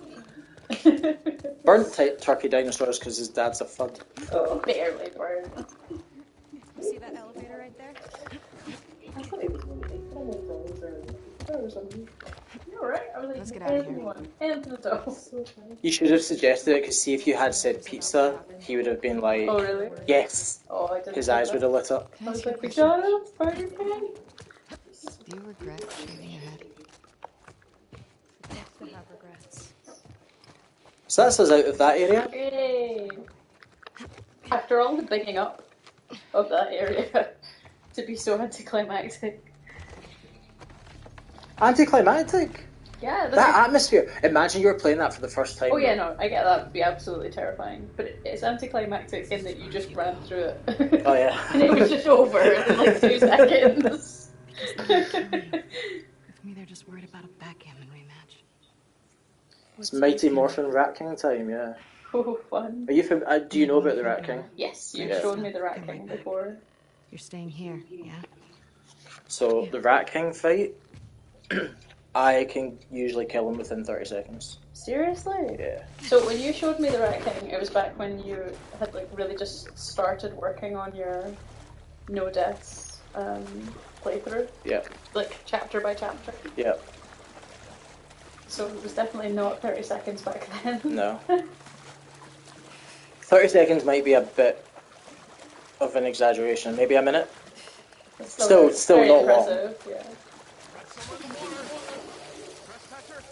Burnt turkey dinosaurs because his dad's a fud. Oh, barely burnt. You see that elevator right there? You're right. I was like, Let's get out of here. And to the top. You should have suggested it because see if you had said pizza, he would have been like, Oh, really? yes. Oh, I didn't. His think eyes that. would have lit up. Can I I was ask you a like, question? McDonald's, Burger King. Do you regret shaving your head? To have regrets. So that's us out of that area. Yay! After all the bigging up of that area, to be so anticlimactic. Anticlimactic. Yeah, That atmosphere. Imagine you were playing that for the first time. Oh yeah, no, I get that would be absolutely terrifying, but it's anticlimactic in that you just ran through it. Oh yeah. And it was just over in like 2 seconds. For me, they're just worried about a backgammon rematch. It's Mighty Morphin Rat King time, yeah. Oh, fun. Are you do you know about the Rat King? Yes, you've Yeah. shown me the Rat King before. You're staying here, yeah? So the Rat King fight, I can usually kill him within 30 seconds. Seriously? Yeah. So when you showed me the Rat King, it was back when you had like really just started working on your no deaths playthrough, Yeah. like chapter by chapter. Yeah. So it was definitely not 30 seconds back then. No. 30 seconds might be a bit of an exaggeration. Maybe a minute. It's Still very not long. impressive, yeah.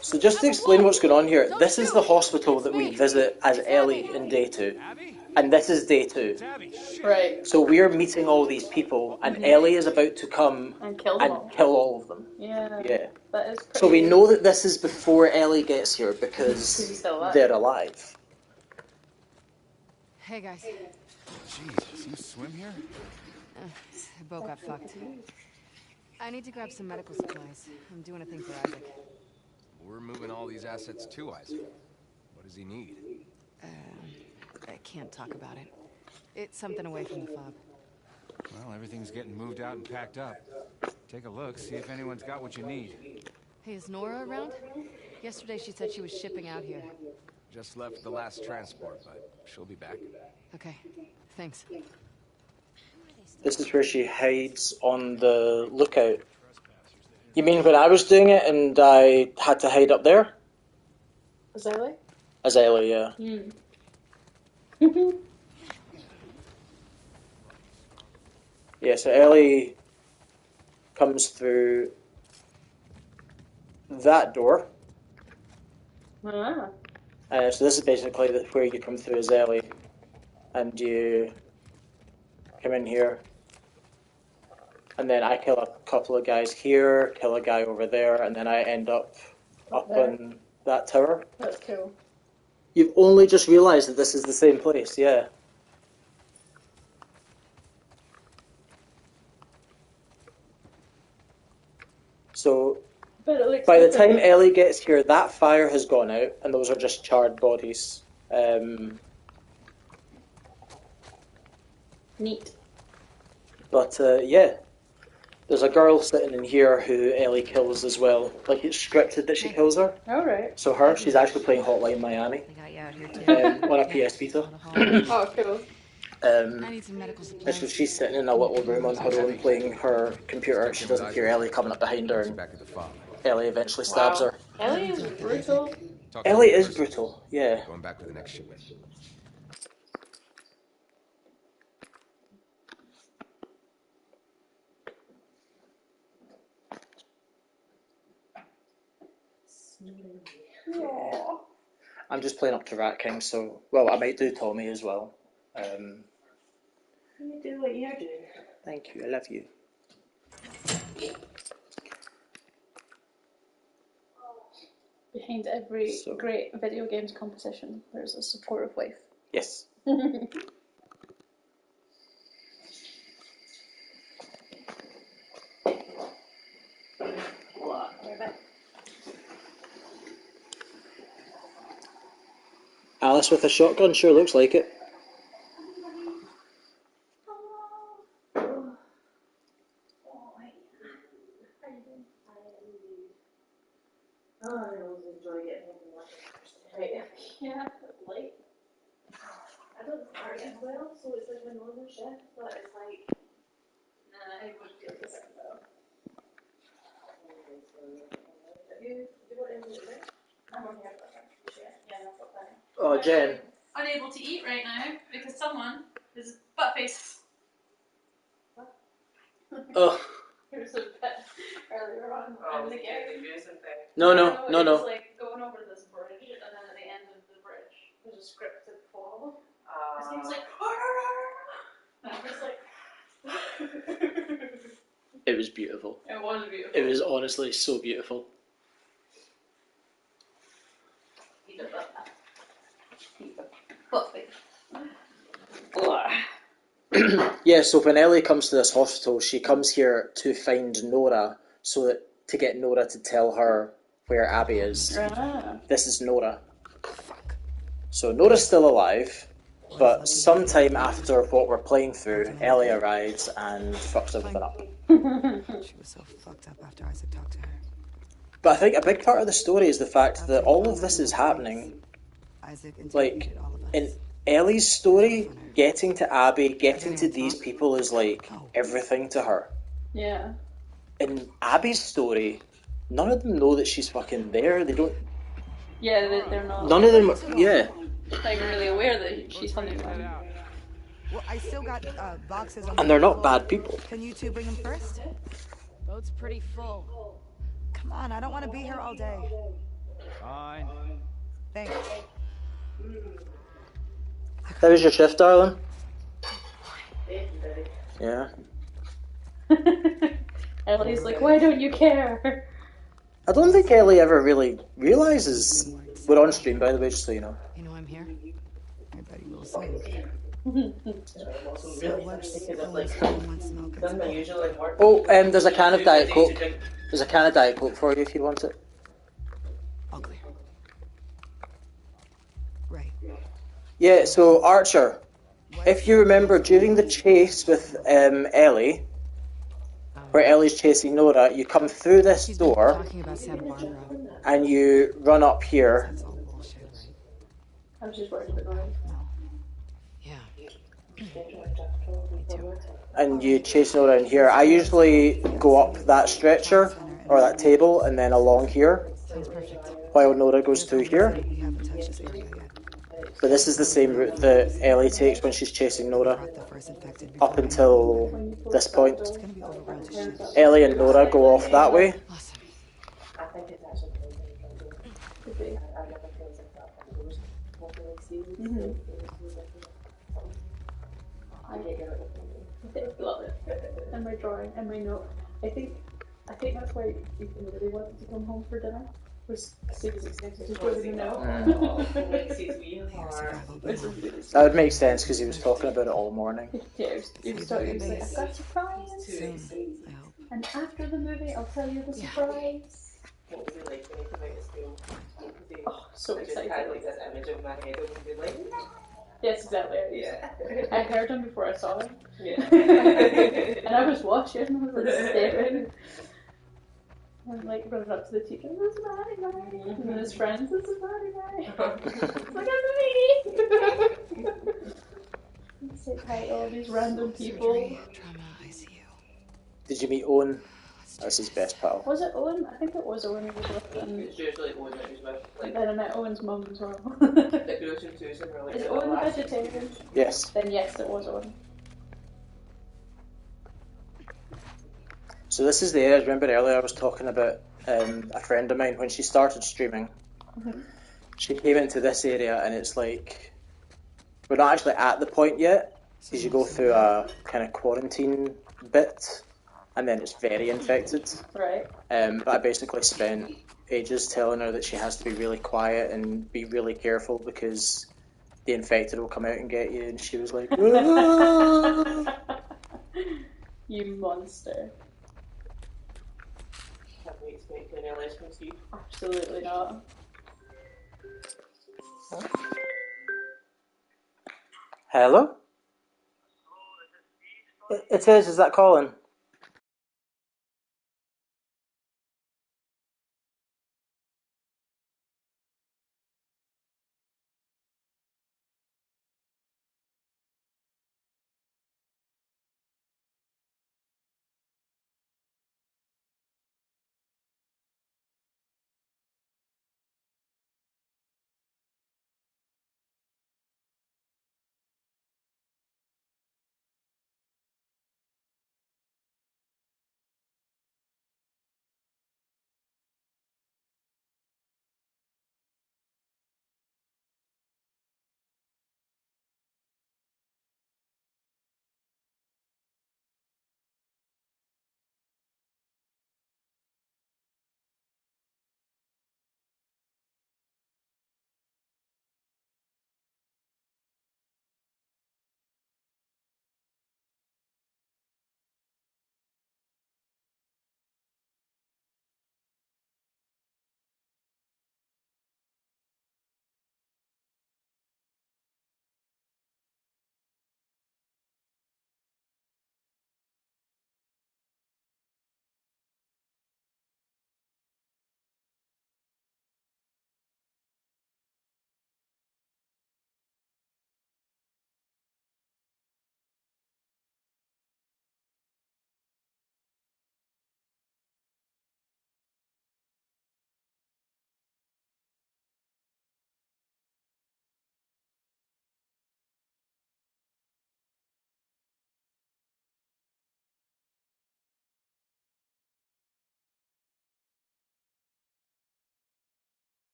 So just to explain what's going on here, this is the hospital that we visit as Ellie in day 2. And this is day 2. Right. So we're meeting all these people, and Ellie is about to come And kill them all. kill all of them. Yeah. Yeah. That is pretty... So we know that this is before Ellie gets here He's because still alive. they're alive. Hey, guys. Jeez, you swim here? The boat got fucked. I need to grab some medical supplies. I'm doing a thing for Isaac. We're moving all these assets to Isaac. What does he need? I can't talk about it. It's something away from the fob. Well, everything's getting moved out and packed up. Take a look, see if anyone's got what you need. Hey, is Nora around? Yesterday she said she was shipping out here. Just left the last transport, but she'll be back. Okay, thanks. This is where she hides on the lookout. You mean when I was doing it and I had to hide up there? Was that like? As Ellie, yeah. Yeah, so Ellie comes through that door. Ah. So this is basically where you come through as Ellie. And you come in here. And then I kill a couple of guys here, kill a guy over there, and then I end up on that tower. That's cool. You've only just realised that this is the same place, yeah. So, by the time Ellie gets here, that fire has gone out, and those are just charred bodies. Neat. But, yeah. There's a girl sitting in here who Ellie kills as well. Like, it's scripted that she kills her. Alright. So she's actually playing Hotline Miami. I got you out here too. On a PS Vita. Oh, cool. I need some medical So supplies. she's sitting in a little room on her own playing her computer. She doesn't hear Ellie coming up behind her, and Back at the farm. Ellie eventually stabs her. Ellie is brutal. Ellie is brutal, yeah. Going back with the next shipment. I'm just playing up to Rat King, so... Well, I might do Tommy as well. You do what you're doing. Thank you, I love you. Behind every great video games competition, there's a supportive wife. Yes. Alice with a shotgun sure looks like it. Yeah, late. I don't start as well, so it's like my normal shift, but it's like, nah, I would feel this though. I'm on here for a shift. Yeah, that's what I'm Oh, Jen. unable to eat right now because someone is butt face. Oh. There was a bit earlier on in the game. No. It was like going over this bridge, and then at the end of the bridge, there's a scripted fall. His name's like, and I was like, It was beautiful. it was beautiful. It was honestly so beautiful. He's a butt. He's a butt face. Yeah, so when Ellie comes to this hospital, she comes here to find Nora, so that to get Nora to tell her where Abby is. This is Nora. So Nora's still alive, but sometime after what we're playing through, Ellie arrives and fucks everything up. She was so fucked up after Isaac talked to her. But I think a big part of the story is the fact that all of this is happening, like, in Ellie's story, getting to Abby, getting to these people is like everything to her. Yeah. In Abby's story, none of them know that she's fucking there. They don't. Yeah, they're not. None of them. Yeah. Not even really aware that she's hunting them. Well, I still got boxes on. And they're not bad people. Can you two bring them first? Boat's pretty full. Come on, I don't want to be here all day. Fine. Thanks. That was your shift, darling? Yeah. Ellie's like, why don't you care? I don't think Ellie ever really realises we're on stream, by the way, just so you know. You know I'm here? I bet he will soon. Oh, there's a can of Diet Coke. There's a can of Diet Coke for you if you want it. All clear. Right. Yeah, so Archer, if you remember during the chase with Ellie, where Ellie's chasing Nora, you come through this door Talking about Santa Barbara. and you run up here. That's all bullshit, right? I was just worried about going. Yeah. And you chase Nora in here. I usually go up that stretcher or that table and then along here Sounds perfect. while Nora goes through here. We haven't touched this area yet. But this is the same route that Ellie takes when she's chasing Nora Brought the first infected up until this point. It's gonna be overrun to shit. Ellie and Nora go off that way. Awesome. I love it. And my drawing and my note. I think that's why Ethan really wanted to come home for dinner. Was super excited to go to the know. That would make sense because he was talking about it all morning. Yeah, he was talking. He was like, "I've got a surprise." Soon, I hope. And after the movie, I'll tell you the surprise. Oh, so excited. Yes, exactly. Yeah. I heard him before I saw him. Yeah. And I was watching, I was like staring. And like running up to the teacher, this is Maddie. And then his friends, this is Maddie. It's like, it's me! Say hi to all these random people. Trauma ICU. Did you meet Owen? That's his best pal. Was it Owen? I think it was Owen who was with them. It's usually Owen that he's with. And then I met Owen's mum as well. Like Ocean Susan or like Is the Owen the last- vegetarian? Yes. Then yes, it was Owen. So this is the area. Remember earlier I was talking about a friend of mine when she started streaming. Mm-hmm. She came into this area and it's like we're not actually at the point yet because you go through a kind of quarantine bit and then it's very infected. Right. But I basically spent ages telling her that she has to be really quiet and be really careful because the infected will come out and get you, and she was like, "Ah!" You monster. Can't wait to make any lessons to you. Absolutely not. Hello? It is that Colin?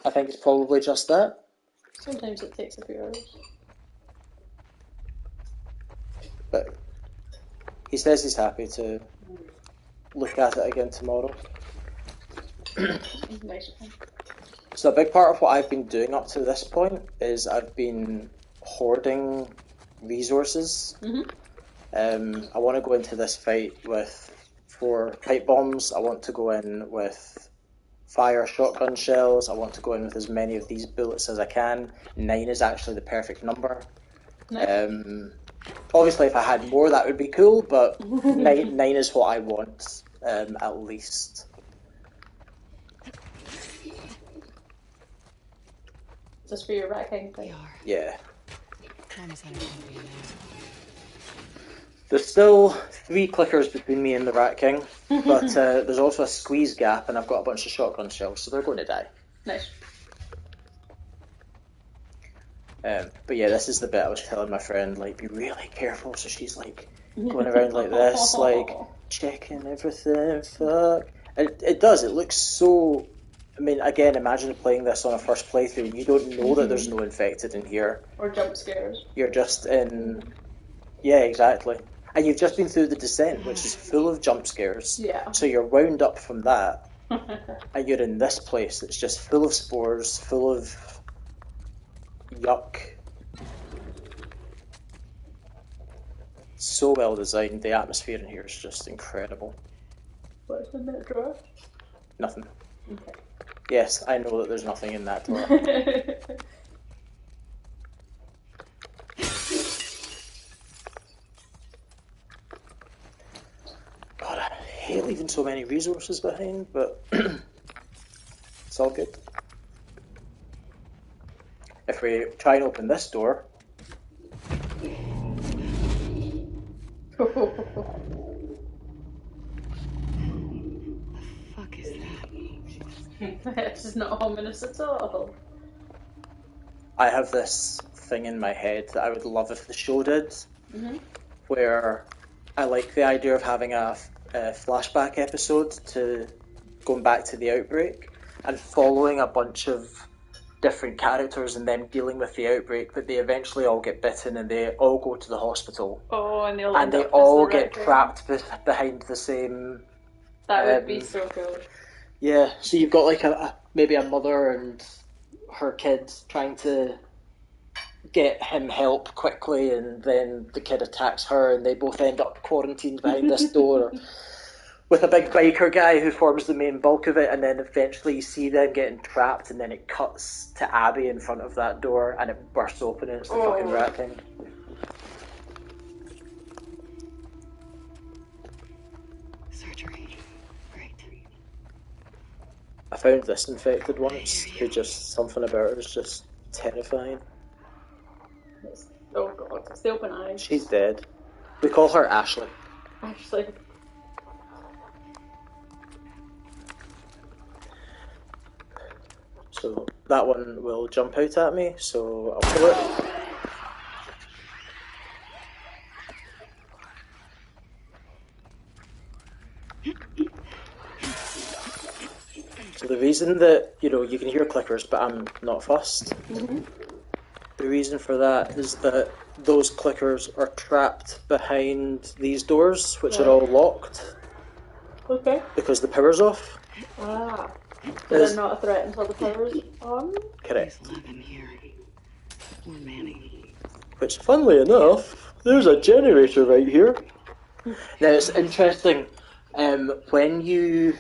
I think it's probably just that. Sometimes it takes a few hours. But he says he's happy to look at it again tomorrow. Nice one. So a big part of what I've been doing up to this point is I've been hoarding resources. I want to go into this fight with 4 pipe bombs. I want to go in with fire shotgun shells. I want to go in with as many of these bullets as I can. 9 is actually the perfect number. Nice. Obviously, if I had more, that would be cool, but 9 is what I want, at least. Just for your Rat King thing. Yeah. Almost had a champion now. There's still 3 clickers between me and the Rat King, but there's also a squeeze gap, and I've got a bunch of shotgun shells, so they're going to die. Nice. But yeah, this is the bit I was telling my friend, like, be really careful. So she's like going around like this, like checking everything. Fuck. It does. It looks so. I mean, again, imagine playing this on a first playthrough and you don't know that there's no infected in here. Or jump scares. You're just in. Yeah, exactly. And you've just been through the descent, which is full of jump scares. Yeah. So you're wound up from that. And you're in this place that's just full of spores, full of yuck. So well designed. The atmosphere in here is just incredible. What's in that drawer? Nothing. Okay. Yes, I know that there's nothing in that drawer. God, I hate leaving so many resources behind, but it's all good. If we try and open this door, Fuck is that? This is not ominous at all. I have this thing in my head that I would love if the show did, where I like the idea of having a flashback episode to going back to the outbreak and following a bunch of different characters and them dealing with the outbreak, but they eventually all get bitten and they all go to the hospital. Oh, and they'll and end they up all as the get Wrecker. trapped behind the same. That would be so cool. Yeah, so you've got like maybe a mother and her kid trying to get him help quickly, and then the kid attacks her, and they both end up quarantined behind this door with a big biker guy who forms the main bulk of it, and then eventually you see them getting trapped, and then it cuts to Abby in front of that door, and it bursts open, and it's the fucking rat thing. Surgery. Great. I found this infected once, who just, something about her is just terrifying. Oh god, it's the open eyes. She's dead. We call her Ashley. Actually. So that one will jump out at me, so I'll pull it. So the reason that, you can hear clickers, but I'm not fussed. Mm-hmm. The reason for that is that those clickers are trapped behind these doors, which are all locked. Okay. Because the power's off. Ah. So they're not a threat until the power's on? Correct. Here. Manning. Which, funnily enough, there's a generator right here. Now, it's interesting, when you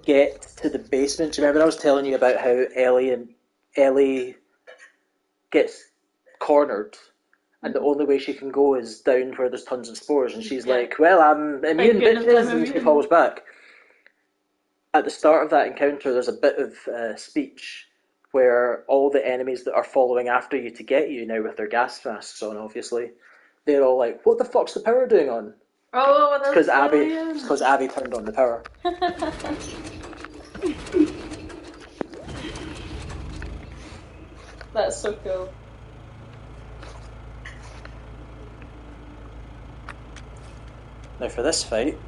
get to the basement, do you remember I was telling you about how Ellie gets cornered, and the only way she can go is down where there's tons of spores, and she's like, well, I'm immune, bitches, and she falls back. At the start of that encounter, there's a bit of speech where all the enemies that are following after you to get you now with their gas masks on, obviously, they're all like, what the fuck's the power doing on? Oh, that's because Abby turned on the power. That's so cool. Now for this fight,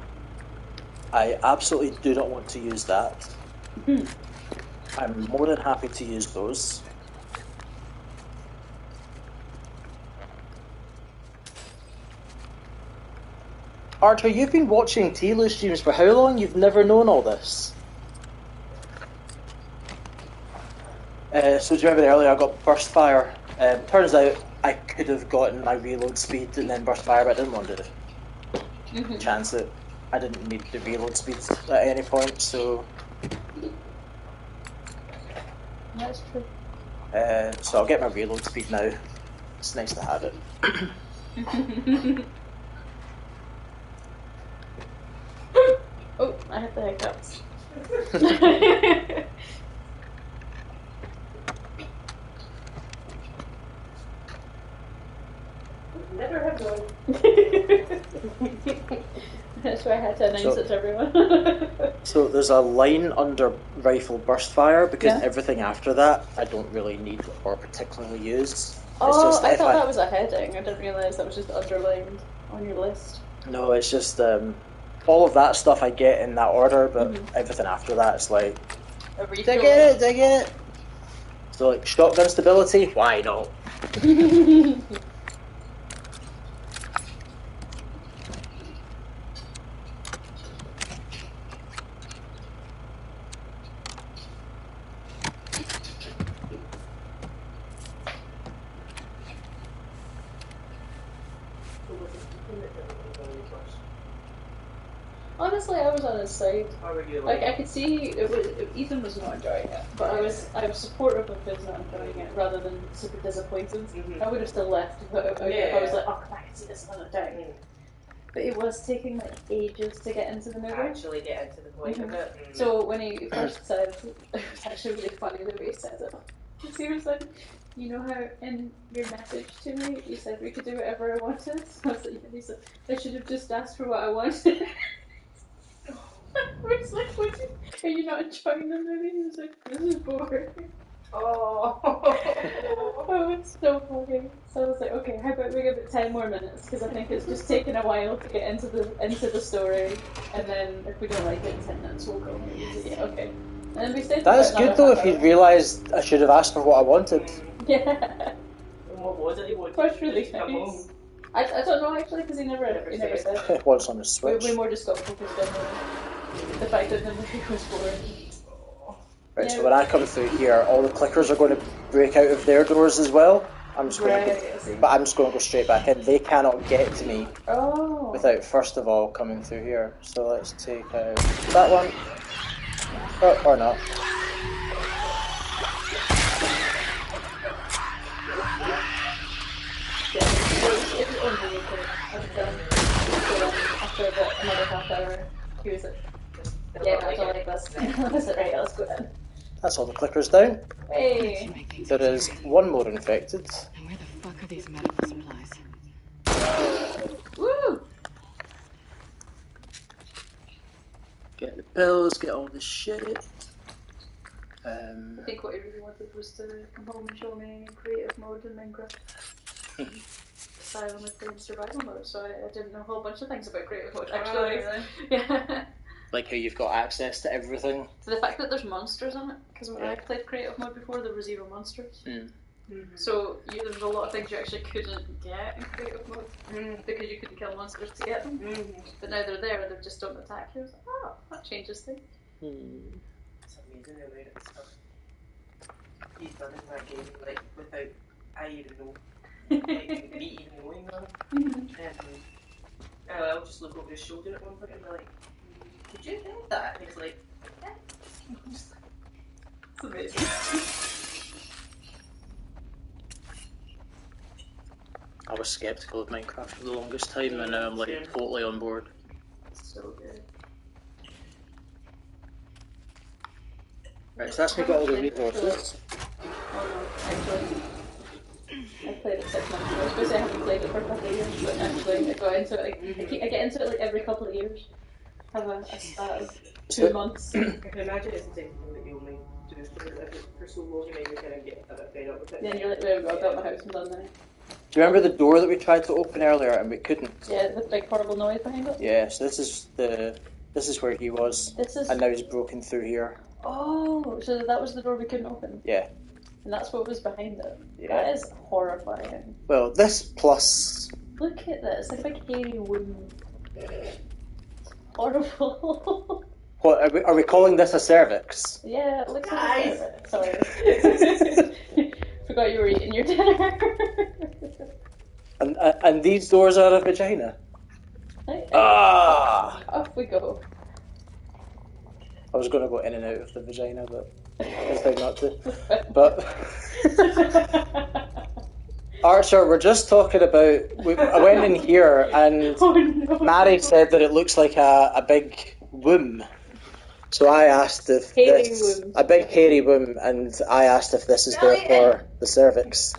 I absolutely do not want to use that. I'm more than happy to use those. Archer, you've been watching TLOU streams for how long? You've never known all this? So do you remember earlier I got burst fire? Turns out I could have gotten my reload speed and then burst fire, but I didn't want to chance it. I didn't need the reload speed at any point, so... That's true. So I'll get my reload speed now. It's nice to have it. Oh, I had the hiccups. Never have one. That's why I had to announce it to everyone. So there's a line under rifle burst fire, because everything after that I don't really need or particularly use. Oh, it's just I thought that was a heading. I didn't realise that was just underlined on your list. No, it's just all of that stuff I get in that order, but everything after that is like, did I get it? So like shotgun stability, why not? Honestly, I was on his side. How were you Like I could see Ethan was not enjoying it, but I was supportive of his not enjoying it rather than super disappointed. I would have still left if I was like, oh, I can see this another day. But it was taking like ages to get into the movie. actually get into the point of it? So when he first said, it was actually really funny the way he said it. Because he was like, you know how in your message to me you said we could do whatever I wanted? So I was like, he said, I should have just asked for what I wanted. I was like, are you not enjoying the movie? He was like, this is boring. Oh. Oh, it's so funny. So I was like, okay, how about we give it 10 more minutes? Because I think it's just taken a while to get into the story. And then if we don't like it in 10 minutes, we'll go. Yeah, okay. And then we stayed for That's about good another though. half If you hour. realised I should have asked for what I wanted. Yeah. And what was it? He wanted That's to really just come nice. home. I don't know actually, because he never said. Once on the We Switch. more just got focused on the fact that the movie was boring. Right, Yeah. so when I come through here, all the clickers are going to break out of their doors as well. I'm just going Right, to I see. but I'm just going to go straight back in. They cannot get to me Oh. without first of all coming through here. So let's take out that one. Or not. It's only after about another half hour. He was like, yeah, I don't like this. I was like, right, let's go then. That's all the clickers down. Hey. There is one more infected. And where the fuck are these medical supplies? Woo! Get the pills, get all the shit. I think what he really wanted was to come home and show me creative mode in Minecraft. Asylum with playing survival mode, so I didn't know a whole bunch of things about creative mode actually. really? Yeah. Like how you've got access to everything. So the fact that there's monsters in it, because when I played creative mode before, there was zero monsters. So there's a lot of things you actually couldn't get in creative mode because you couldn't kill monsters to get them. But now they're there, they just don't attack you. I was like, oh, that changes things. It's amazing the amount of stuff he's done in that game, like without I even know, like me even knowing that. I'll just look over his shoulder at one point and be like, "Did you think that?" And he's like, "Yeah." It's amazing. I was skeptical of Minecraft for the longest time, and now I'm like totally on board. So good. Right, so that's me got all the resources. Oh no, actually, I played it 6 months ago. I was supposed to say I haven't played it for a couple of years, but actually I got into it. I get into it like every couple of years. Have a stat of 2 months. I can imagine it's the same thing that you only do for so long, and then you kind of get a bit fed up with it. Then you're like, there we go, I built my house and done that. Do you remember the door that we tried to open earlier and we couldn't? Yeah, the big horrible noise behind it. Yeah, so this is where he was, This is. and now he's broken through here. Oh, so that was the door we couldn't open. Yeah. And that's what was behind it. Yeah. That is horrifying. Well, this plus. Look at this, like a big hairy wound. Horrible. What are we calling this a cervix? Yeah, it looks like Guys. a Sorry. Forgot you were eating your dinner. And these doors are a vagina. Ah! Off we go. I was going to go in and out of the vagina, but I decided not to. But Archer, we're just talking about. I went in here and Oh no. Mary said that it looks like a big womb. So I asked if Hairy this womb. a big hairy womb, and I asked if this is there for the cervix.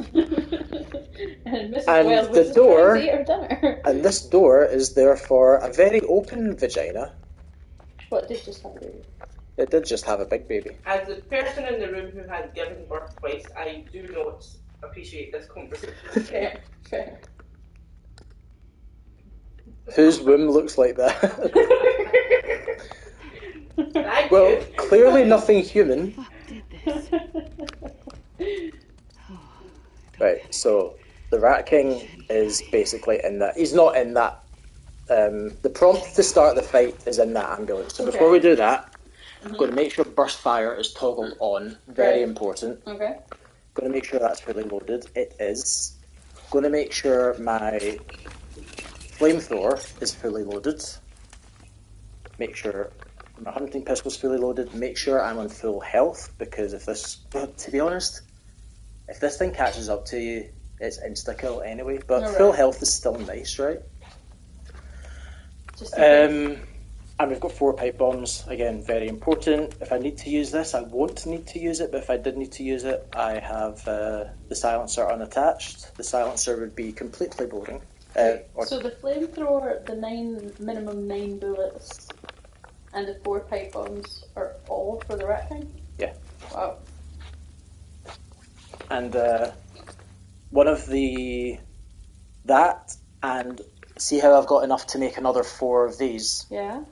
And Mrs. And Wells the was door- surprised to eat her dinner. And this door is there for a very open vagina. What did just happen? It did just have a big baby. As the person in the room who has given birth twice, I do not appreciate this conversation. Fair, fair. Whose womb looks like that? Thank Well, you. clearly nothing human. Fuck did this? Right, so the Rat King is basically in that. He's not in that. The prompt to start the fight is in that ambulance. So before we do that, I'm going to make sure burst fire is toggled on. Very Right. important. Okay. Going to make sure that's fully loaded. It is. Going to make sure my flamethrower is fully loaded. Make sure my hunting pistol is fully loaded. Make sure I'm on full health, because if this, well, to be honest, if this thing catches up to you, it's insta kill anyway. But Alright. full health is still nice, right? Just in case. And we've got 4 pipe bombs. Again, very important. If I need to use this, I won't need to use it, but if I did need to use it, I have the silencer unattached. The silencer would be completely boring. So the flamethrower, the minimum 9 bullets, and the 4 pipe bombs are all for the Rat King? Yeah. Wow. and one of that, and see how I've got enough to make another 4 of these. Yeah.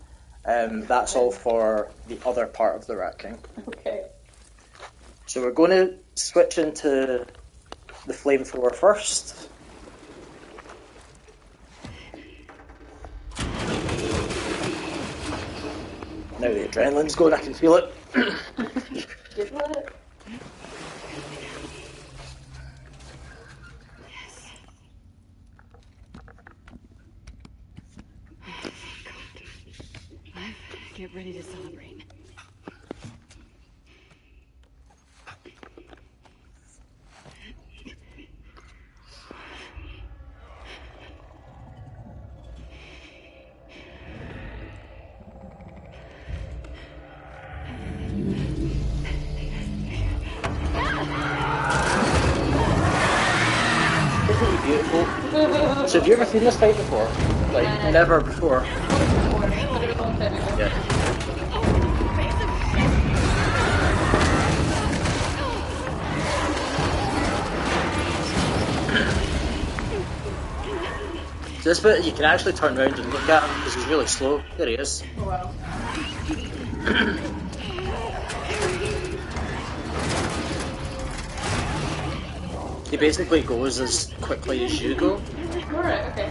That's all for the other part of the Rat King. Okay. So we're going to switch into the flamethrower first. Now the adrenaline's going, I can feel it. Good luck. Get ready to celebrate. Isn't he beautiful? So have you ever seen this fight before? Like, never before. Yeah. So this bit, you can actually turn around and look at him because he's really slow. There he is. Oh, wow. He basically goes as quickly as you go. Alright, okay.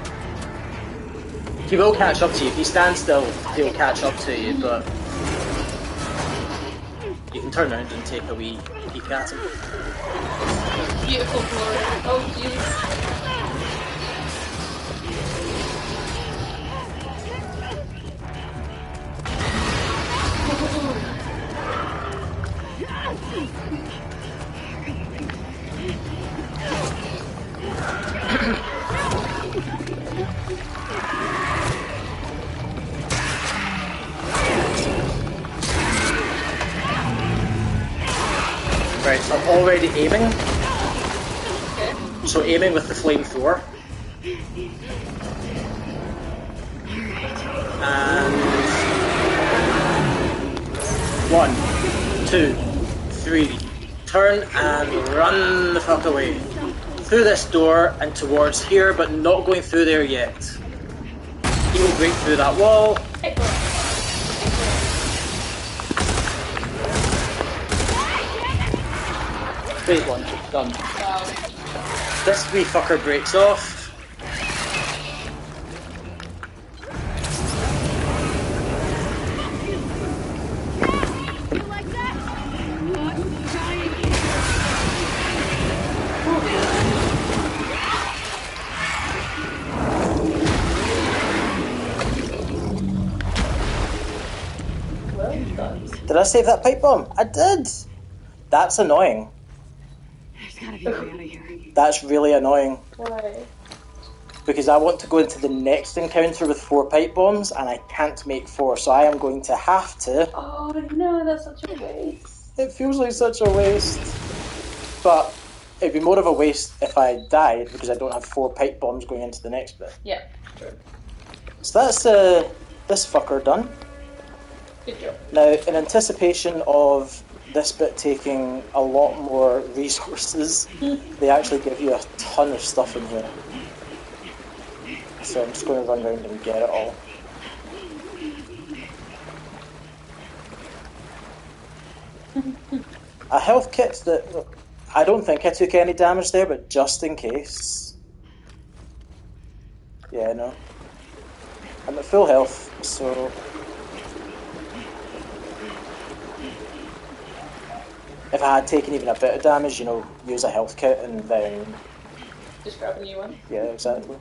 He will catch up to you. If you stand still, he'll catch up to you, but you can turn around and take a wee peek at him. Beautiful glory. Oh, jeez. Right, so I'm already aiming. Okay. So aiming with the flamethrower. And 1, 2, 3. Turn and run the fuck away. Through this door and towards here, but not going through there yet. He will break through that wall. Phase 1, done. Wow. This wee fucker breaks off. You like that? Well done. Did I save that pipe bomb? I did! That's annoying. There's gotta be a way out of here. That's really annoying. Why? Because I want to go into the next encounter with 4 pipe bombs and I can't make 4, so I am going to have to. Oh no, that's such a waste. It feels like such a waste. But it'd be more of a waste if I died because I don't have 4 pipe bombs going into the next bit. Yeah, true. So that's this fucker done. Good job. Now, in anticipation of this bit taking a lot more resources, they actually give you a ton of stuff in here. So I'm just going to run around and get it all. A health kit that I don't think I took any damage there, but just in case. Yeah, no. I'm at full health, so if I had taken even a bit of damage, you know, use a health kit and then Just grab a new one. yeah, exactly.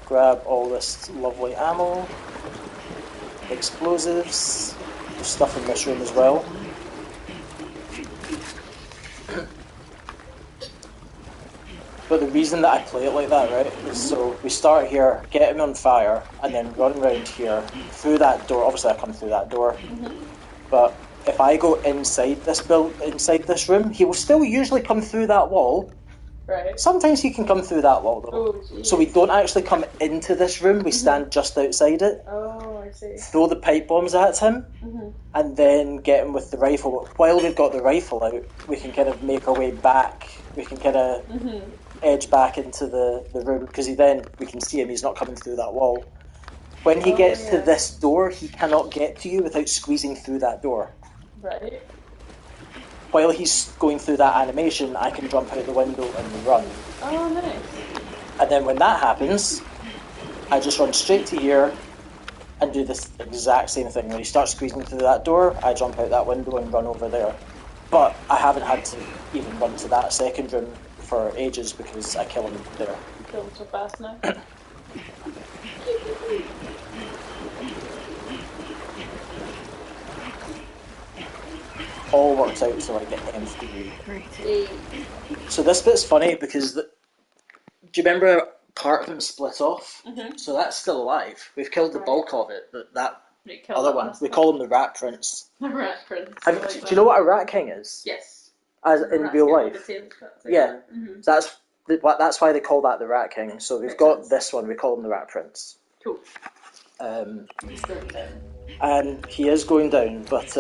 Grab all this lovely ammo, explosives, there's stuff in this room as well. But the reason that I play it like that, right, is so we start here, get him on fire, and then run around here, through that door. Obviously I come through that door, but if I go inside this room, he will still usually come through that wall, Right. Sometimes he can come through that wall, though. Oh, jeez. So we don't actually come into this room, we stand just outside it, Oh, I see. throw the pipe bombs at him, and then get him with the rifle. But while we've got the rifle out, we can kind of make our way back. We can kind of edge back into the room, because we can see him, he's not coming through that wall. When he gets to this door, he cannot get to you without squeezing through that door. Right. While he's going through that animation, I can jump out the window and run. Oh, nice. And then when that happens, I just run straight to here and do this exact same thing. When he starts squeezing through that door, I jump out that window and run over there. But I haven't had to even run to that second room for ages because I kill him there. You kill him so fast now. All works out so I get M3. Hey. So this bit's funny because do you remember part of him split off? So that's still alive. We've killed the bulk of it, but that other one, we call him the Rat Prince. The Rat Prince. Do you know what a Rat King is? Yes. As in real life? Yeah. Mm-hmm. That's why they call that the Rat King. So we've got this one, we call him the Rat Prince. Cool. He's going down. And he is going down, but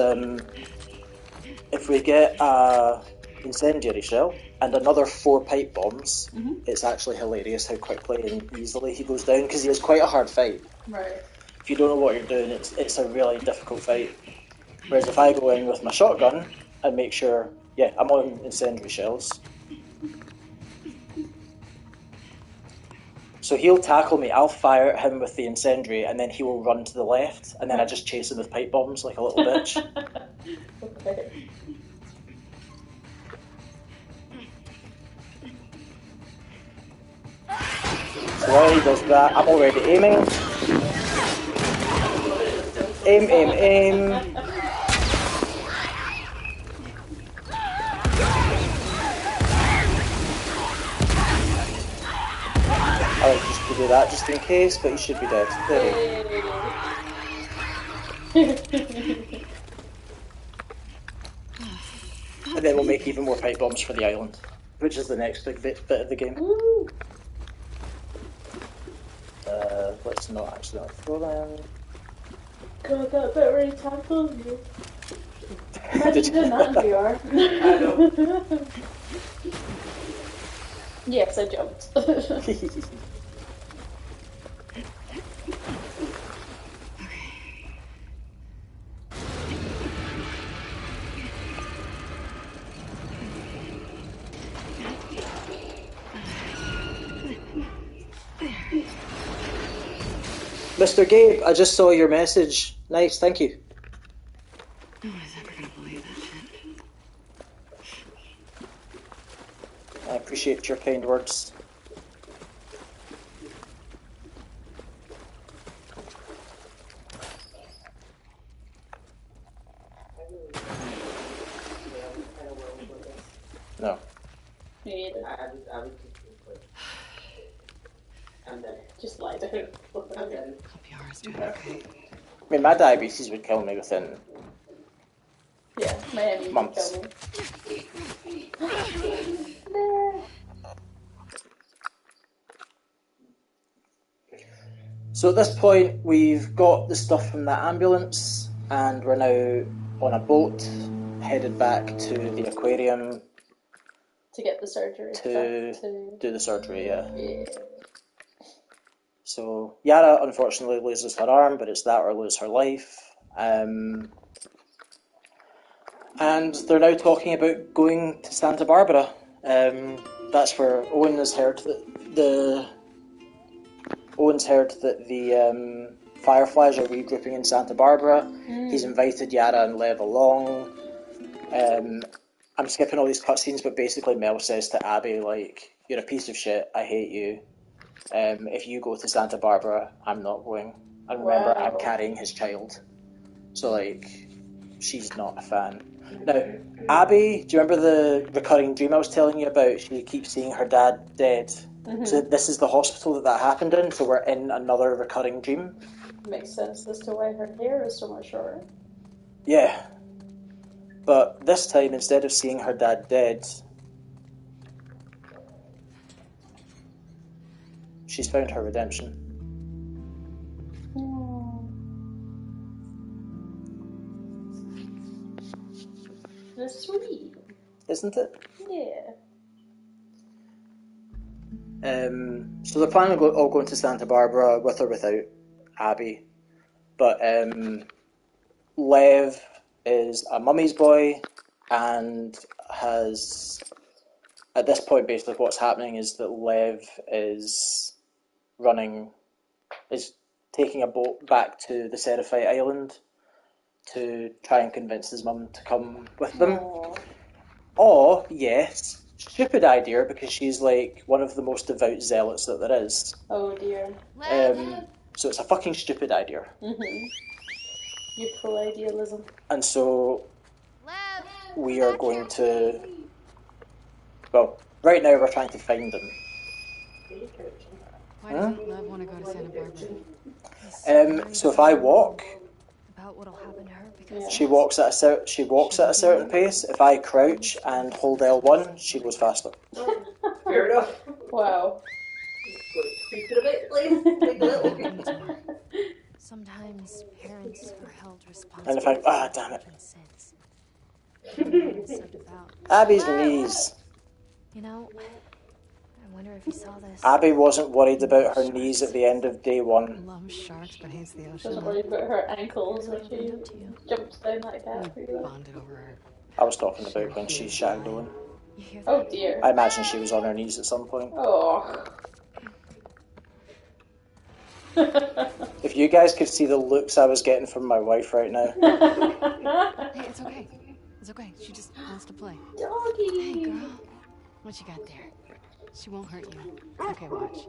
if we get a incendiary shell and another 4 pipe bombs, it's actually hilarious how quickly and easily he goes down, because he has quite a hard fight. Right. If you don't know what you're doing, it's a really difficult fight. Whereas if I go in with my shotgun and make sure, I'm on incendiary shells. So he'll tackle me, I'll fire at him with the incendiary, and then he will run to the left, and then I just chase him with pipe bombs like a little bitch. Okay. So while he does that, I'm already aiming. Aim, aim, aim. I like just to do that just in case, but he should be dead. There we go. And then we'll make even more pipe bombs for the island, which is the next big bit of the game. Woo. Let's not actually throw them. God, that bit really tackled you. Imagine doing that in VR. I know. Yes, I jumped. Mr. Gabe, I just saw your message. Nice, thank you. No one is ever gonna believe that shit. I appreciate your kind words. No. Me either. I would I'm dead. Just lie down. I'm dead. Hope Yara's doing okay. I mean, my diabetes would kill me within Yeah, my ME months. would kill me. So at this point, we've got the stuff from that ambulance, and we're now on a boat, headed back to the aquarium To get the surgery. to do the surgery, yeah. Yeah. So Yara unfortunately loses her arm, but it's that or lose her life. And they're now talking about going to Santa Barbara. That's where Owen has heard that Owen's heard that the Fireflies are regrouping in Santa Barbara. He's invited Yara and Lev along. I'm skipping all these cutscenes, but basically Mel says to Abby, like, "You're a piece of shit, I hate you. If you go to Santa Barbara, I'm not going." And remember, I'm carrying his child. So, like, she's not a fan. Now, Abby, do you remember the recurring dream I was telling you about? She keeps seeing her dad dead. So this is the hospital that happened in, so we're in another recurring dream. Makes sense as to why her hair is so much shorter. Yeah. But this time, instead of seeing her dad dead, she's found her redemption. Oh. That's sweet. Isn't it? Yeah. So they're planning on all going to Santa Barbara with or without Abby. But Lev is a mummy's boy and has... At this point, basically what's happening is that Lev is taking a boat back to the Seraphite Island to try and convince his mum to come with them. Aww. Or, yes, stupid idea because she's like one of the most devout zealots that there is. Oh dear. So it's a fucking stupid idea. Mm-hmm. Youthful idealism. And so we are going to... Well, right now we're trying to find them. Why doesn't Lev want to go to Santa Barbara? So if I walk, About what'll happen to her because she walks at a certain pace. If I crouch and hold L1, she goes faster. Fair enough. Wow. Tweak it a bit, please. Tweak a little. sometimes parents are held responsible. And if I damn it, Sins. Said about. Abby's knees. You know, I wonder if you saw this. Abby wasn't worried about her knees at the end of day 1. Loves sharks but hates the ocean. Doesn't worry about her ankles when she jumps down like that. Bonded over her. I was talking about when she shagged Owen. You hear that? Oh dear. I imagine she was on her knees at some point. Oh. If you guys could see the looks I was getting from my wife right now. Hey, it's okay. It's okay. She just wants to play. Doggy. Hey, girl. What you got there? She won't hurt you. Okay, watch.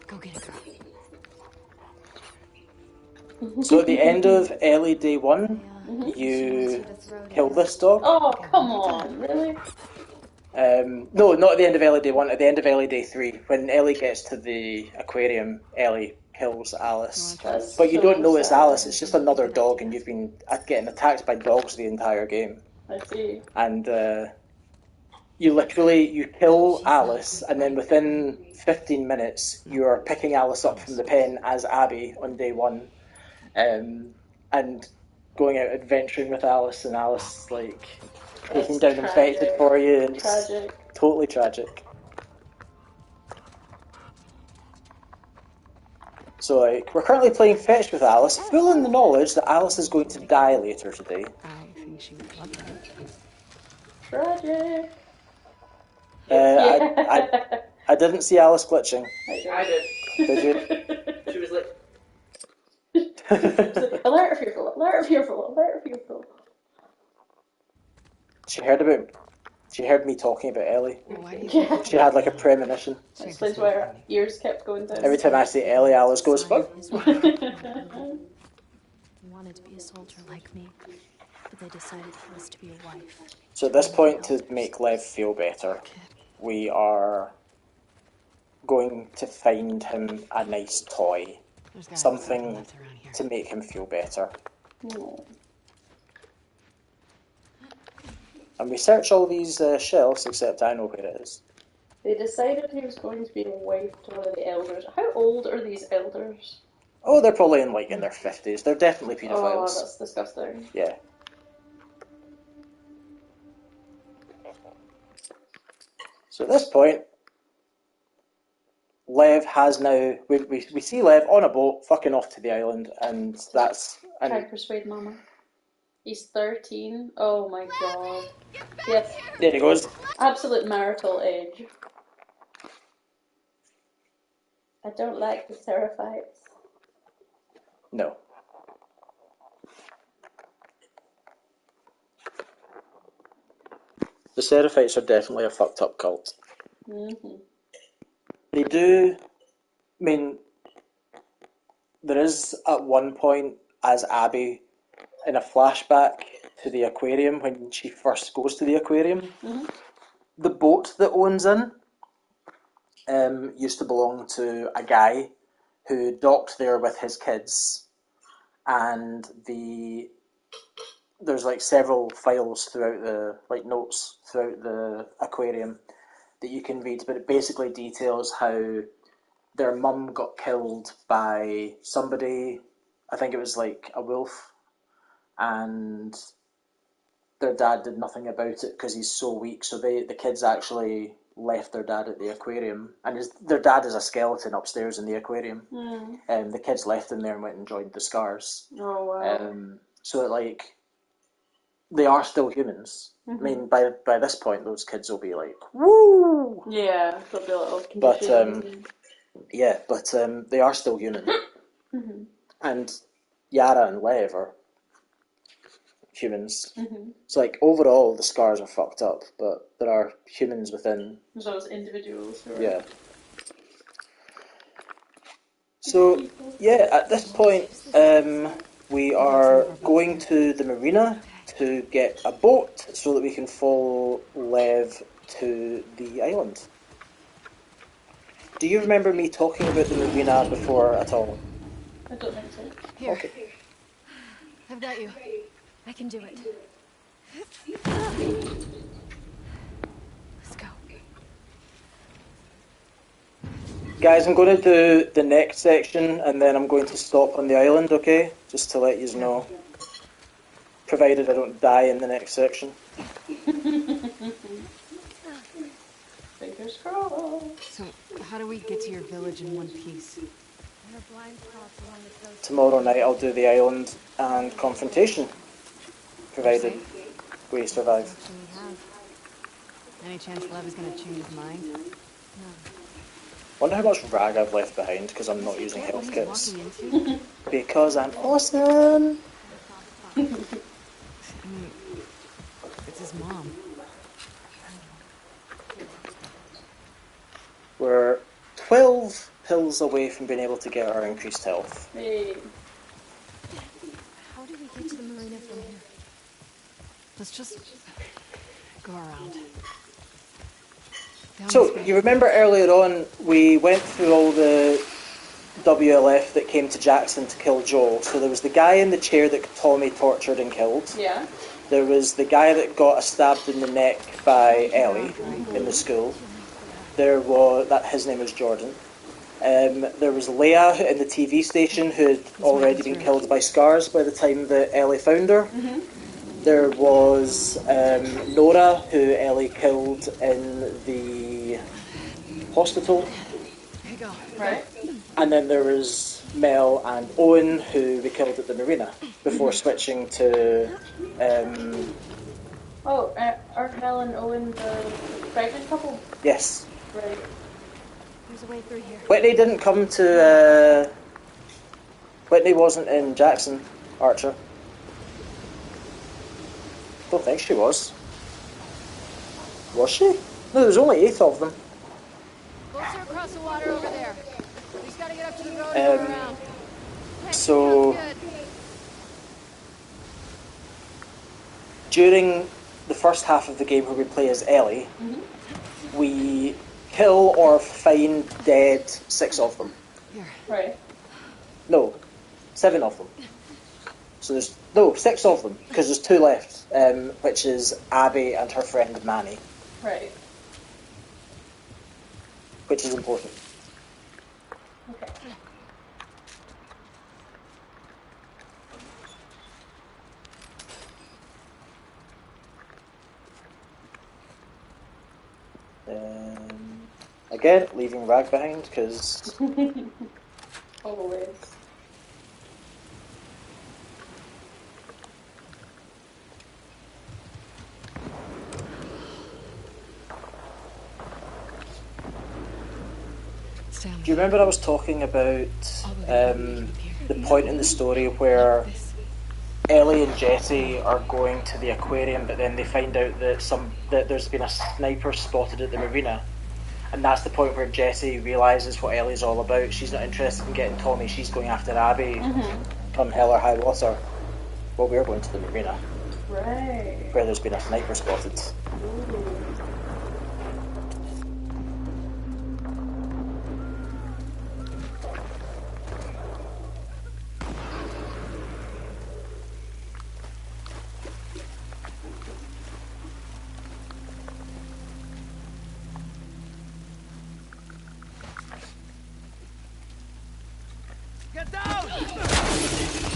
Go get it, girl. So at the end of Ellie day 1, you kill this dog. Oh, come on, really? No, not at the end of Ellie day 1, at the end of Ellie day 3. When Ellie gets to the aquarium, Ellie kills Alice. That's But you so don't know it's sad. Alice, it's just another dog, and you've been getting attacked by dogs the entire game. I see. And you kill Alice, and then within 15 minutes, you are picking Alice up from the pen as Abby on day 1. And going out adventuring with Alice, and Alice, like, taking down infected for you, and it's Tragic. totally tragic. So, like, we're currently playing fetch with Alice, full in the knowledge that Alice is going to die later today. I think she would love that. Tragic. I didn't see Alice glitching. I did. Did you? She was like, Alert fearful, alert fearful, alert fearful. She heard me talking about Ellie. Why do you think She had like a premonition. That explains why her ears kept going down. Every time I say Ellie, Alice goes, fuck. He wanted to be a soldier like me, but they decided he was to be a wife. So at this point, to make Lev feel better, we are going to find him a nice toy. There's gotta be Something left around here. to make him feel better. Oh. And we search all these shelves, except I know where it is. They decided he was going to be a wife to one of the elders. How old are these elders? Oh, they're probably in their 50s. They're definitely Oh, paedophiles. that's disgusting. Yeah. So at this point, Lev has now... We see Lev on a boat, fucking off to the island, and that's... Try And to persuade Mama. He's 13. Oh my god. Yes, there he goes. absolute marital age. I don't like the Seraphites. No. The Seraphites are definitely a fucked up cult. Mm-hmm. They do... I mean, there is at one point, as Abby, in a flashback to the aquarium, when she first goes to the aquarium, the boat that Owen's in used to belong to a guy who docked there with his kids, and there's like several files throughout the, like notes throughout the aquarium that you can read, but it basically details how their mum got killed by somebody. I think it was like a wolf, and their dad did nothing about it because he's so weak. So the kids actually left their dad at the aquarium, and their dad is a skeleton upstairs in the aquarium. The kids left him there and went and joined the Scars. Oh wow. So like they are still humans. I mean, by this point, those kids will be like, woo! Yeah, they'll be a little But conditioned. they are still human. And Yara and Lev are humans. So like overall, the Scars are fucked up, but there are humans within. There's those individuals who are... Yeah. So yeah, at this point, we are going to the marina to get a boat so that we can follow Lev to the island. Do you remember me talking about the marina before at all? I don't think so. Here. Okay. I've got you. I can do it. Let's go. Guys, I'm going to do the next section and then I'm going to stop on the island, okay? Just to let you know. Provided I don't die in the next section. Fingers crossed. So, how do we get to your village in one piece? There are blind spots along the coast. Tomorrow night I'll do the island and confrontation. Provided we survive. Option we have. Any chance Lev is gonna change his mind? No. Wonder how much rag I've left behind because I'm not using health What kits. he's walking into? Because I'm awesome! I mean, it's his mom. We're 12 pills away from being able to get our increased health. Hey. How do we get to the marina from here? Let's just go around. Down So, this way. you remember earlier on, we went through all the WLF that came to Jackson to kill Joel. So there was the guy in the chair that Tommy tortured and killed. Yeah. There was the guy that got stabbed in the neck by Ellie in the school. There was his name was Jordan. There was Leia in the TV station who had already been killed by Scars by the time that Ellie found her. There was Nora who Ellie killed in the hospital. Here you go. Right. And then there was Mel and Owen who we killed at the marina before switching to Aren't Mel and Owen the pregnant couple? yes. Right. There's a way through here. Whitney didn't come to Whitney wasn't in Jackson, Archer. Don't think she was. Was she? No, there was only 8 of them. Boats are across the water over there. We just gotta get up to the road and go around. So Sounds good. during the first half of the game where we play as Ellie, we kill or find dead 6 of them. Here. Right. No, 7 of them. So there's 6 of them because there's 2 left, which is Abby and her friend Manny, Right. which is important. Okay. Again, leaving Rag behind because Always. do you remember I was talking about the point in the story where Ellie and Jesse are going to the aquarium, but then they find out that there's been a sniper spotted at the marina, and that's the point where Jesse realizes what Ellie's all about. She's not interested in getting Tommy; she's going after Abby, come hell or high water. Well, we're going to the marina, Right. where there's been a sniper spotted.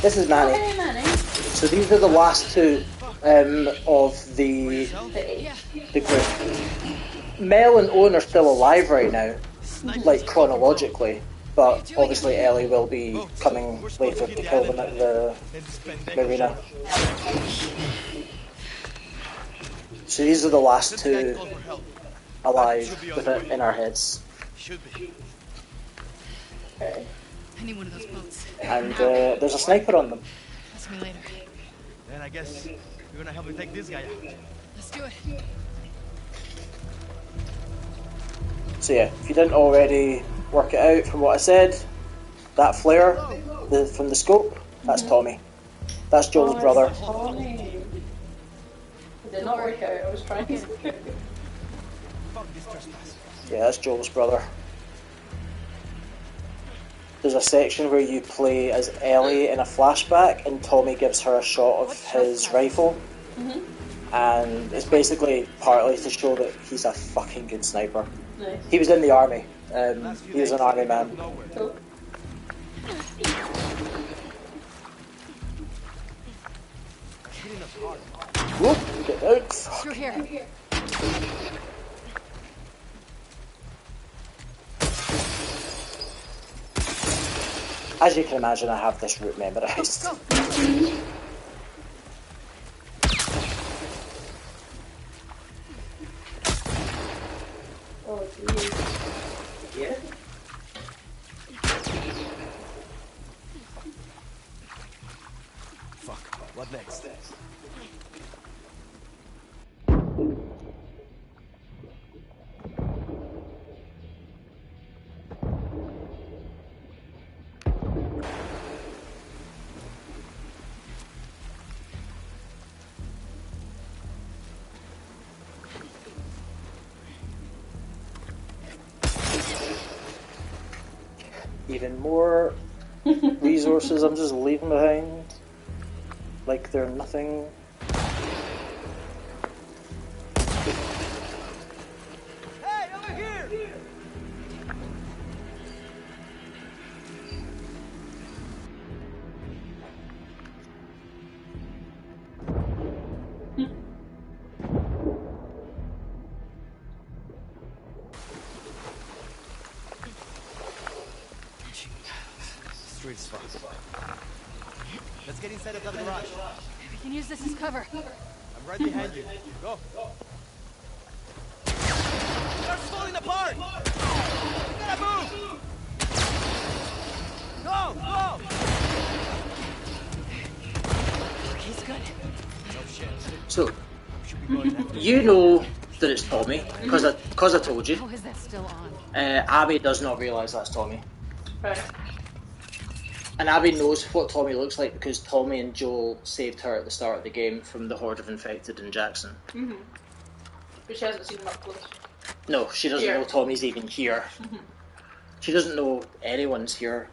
This is Manny. Hey, Manny. So these are the last two of the group. Mel and Owen are still alive right now, like chronologically, but obviously Ellie will be coming later to kill them at the marina. So these are the last two alive with it in our heads. Okay. I need one of those boats. And there's a sniper on them. Ask me later. Then I guess you're gonna help me take this guy out. Let's do it. So yeah, if you didn't already work it out from what I said, that flare from the scope, that's Tommy. That's Joel's brother. Tommy. It did not work out. I was trying to. Fuck this trespass. Yeah, that's Joel's brother. There's a section where you play as Ellie in a flashback and Tommy gives her a shot of his rifle. And it's basically partly to show that he's a fucking good sniper. Nice. He was in the army. He was an army man. Cool. Whoop, get out. Through here. As you can imagine, I have this route memorized. Oh, geez. Yeah. Fuck. What next? Even more resources I'm just leaving behind. Like they're nothing. Hey, over here! Street's fucked. Let's get inside of that garage. We can use this as cover. I'm right behind you. Go. Car's falling apart! We gotta move! Go! Go! He's good. No shit. So, Should be going after you know that it's Tommy, because I told you. How is that still on? Abby does not realise that's Tommy. Right. And Abby knows what Tommy looks like because Tommy and Joel saved her at the start of the game from the horde of infected in Jackson. But she hasn't seen him up close. No, she doesn't Here. know Tommy's even here. She doesn't know anyone's here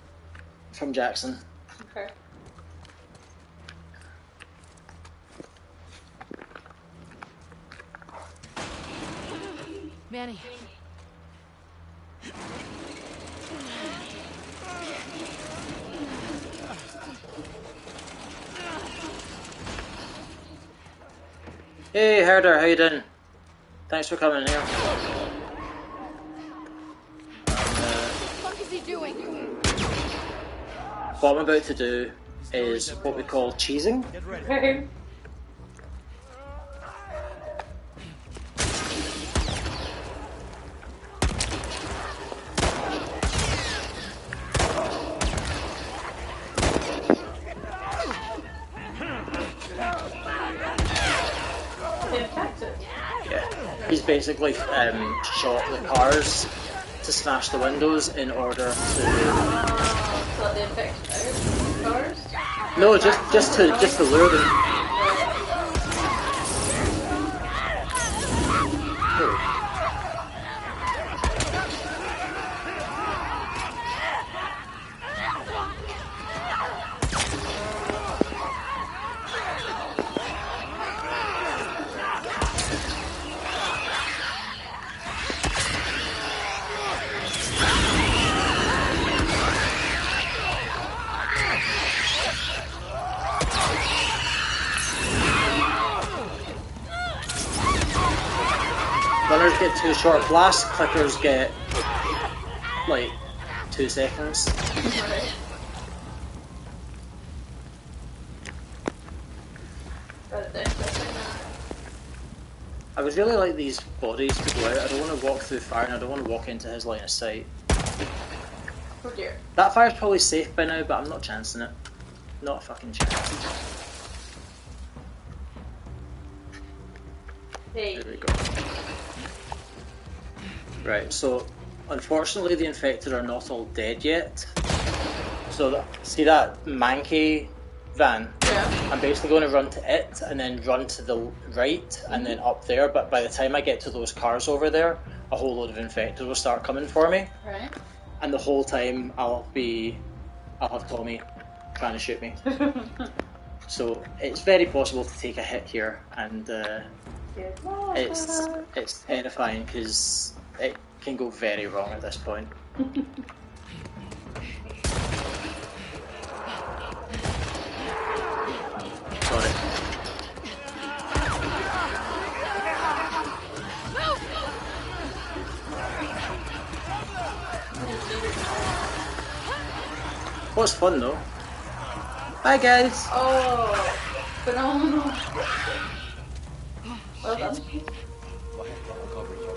from Jackson. Okay. Manny. Hey, Herder, how you doing? Thanks for coming here. What the fuck is he doing? What I'm about to do is what we call cheesing. Get ready. Okay. Yeah. He's basically shot the cars to smash the windows in order to... So the infected cars? No, just to lure them. Runners get 2 short blasts, clickers get like 2 seconds. Right. I would really like these bodies to go out. I don't want to walk through fire and I don't want to walk into his line of sight. Oh dear. That fire's probably safe by now, but I'm not chancing it. Not a fucking chance. Hey. There we go. Right, so unfortunately the infected are not all dead yet. So see that manky van? Yeah. I'm basically going to run to it and then run to the right and then up there, but by the time I get to those cars over there, a whole load of infected will start coming for me. Right. And the whole time I'll have Tommy trying to shoot me. So it's very possible to take a hit here, and it's terrifying because it can go very wrong at this point. Got it. What's fun though? Bye guys! Oh, phenomenal. Well done. I'll cover you.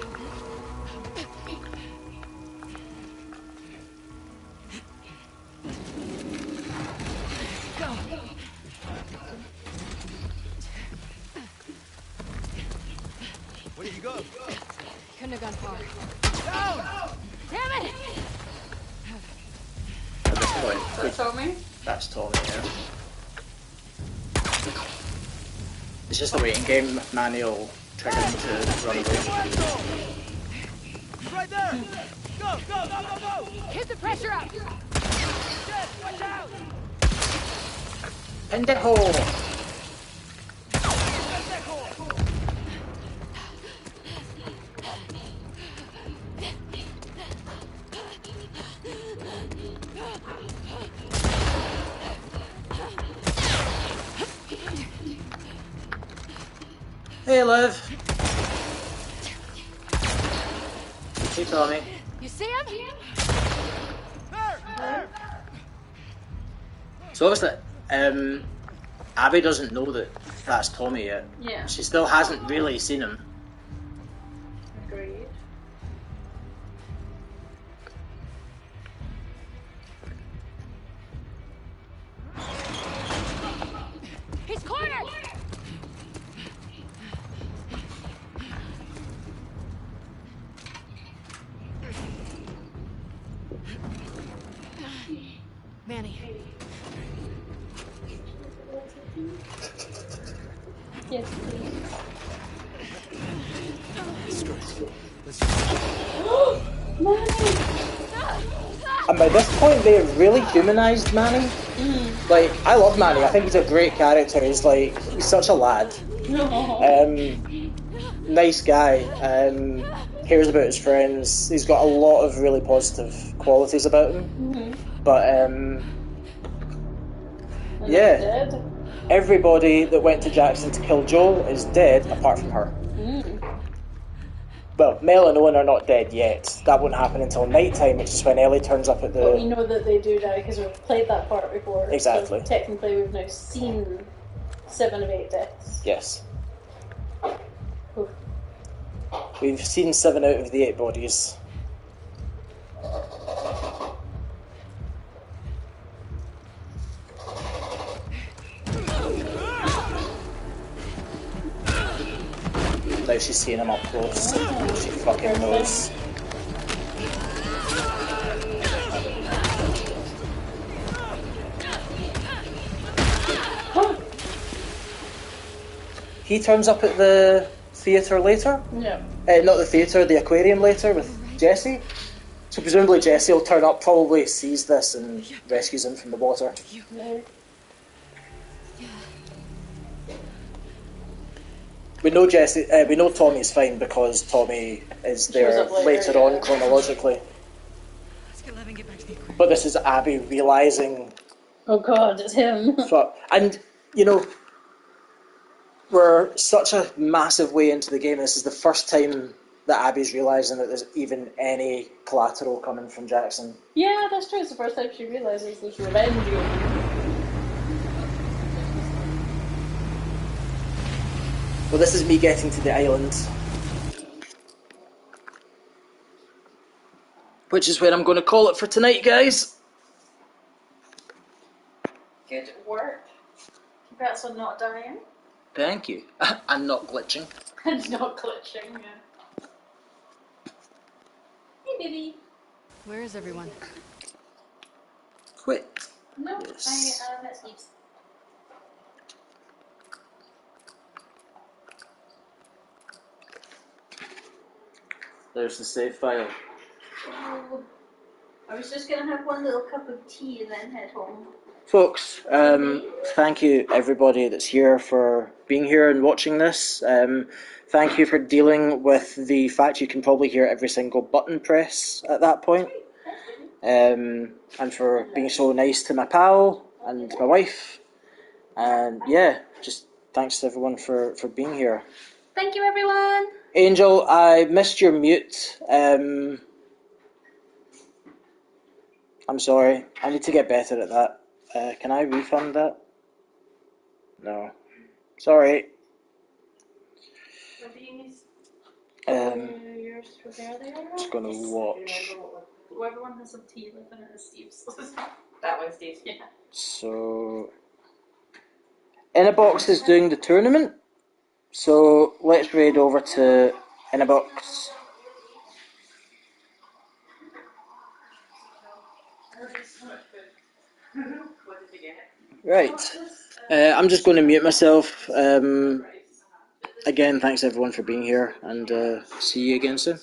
Where did you go? Couldn't have gone far. Down! Damn it! At this point, That's Tommy. that's Tommy, yeah. It's just a waiting game. Manny will trigger him to run away. He's right there! Go, go, go, go, go! Hit the pressure up! Shit, watch out! Pendejo! Hey, Liv. Hey, Tommy. You see him? There! So obviously, Abby doesn't know that that's Tommy yet. Yeah. She still hasn't really seen him. Agreed. He's cornered! Manny. Yes, please. And by this point, they have really humanized Manny. Like, I love Manny. I think he's a great character. He's such a lad. Nice guy. Cares about his friends. He's got a lot of really positive qualities about him. But yeah, Dead. everybody that went to Jackson to kill Joel is dead apart from her. Well, Mel and Owen are not dead yet. That won't happen until nighttime, which is when Ellie turns up at But we the... know that they do die because we've played that part before. Exactly. So technically, we've now seen 7 of 8 deaths. Yes. Oof. We've seen 7 out of the 8 bodies. Now she's seeing him up close. She fucking knows. He turns up at the theatre later. Yeah. Not the theatre, the aquarium later with Jesse. So presumably Jesse will turn up, probably sees this and rescues him from the water. No. We know we know Tommy's fine because Tommy is there Shows up later later, on yeah. chronologically. Let's get Levin, get back to the aquarium. But this is Abby realising. Oh god, it's him. And, you know, we're such a massive way into the game. This is the first time that Abby's realising that there's even any collateral coming from Jackson. Yeah, that's true. It's the first time she realises there's revenge going. Well, this is me getting to the island. Which is where I'm going to call it for tonight, guys. Good work. Congrats on not dying. Thank you. I'm not glitching. And not glitching, yeah. Hey, baby. Where is everyone? Quit. No, Yes. I'm at Steve's. There's the save file. Oh, I was just going to have one little cup of tea and then head home. Folks, thank you everybody that's here for being here and watching this. Thank you for dealing with the fact you can probably hear every single button press at that point. And for being so nice to my pal and my wife. And yeah, just thanks to everyone for being here. Thank you, everyone. Angel, I missed your mute. I'm sorry. I need to get better at that. Can I refund that? No. Sorry. What do you need? Yours for there. Just gonna watch. Everyone has some tea left in it is Steve's. That one's Steve's. Yeah. So, Innabox is doing the tournament. So let's raid over to Innabox. What did you get? Right. I'm just going to mute myself. Again, thanks everyone for being here, and see you again soon.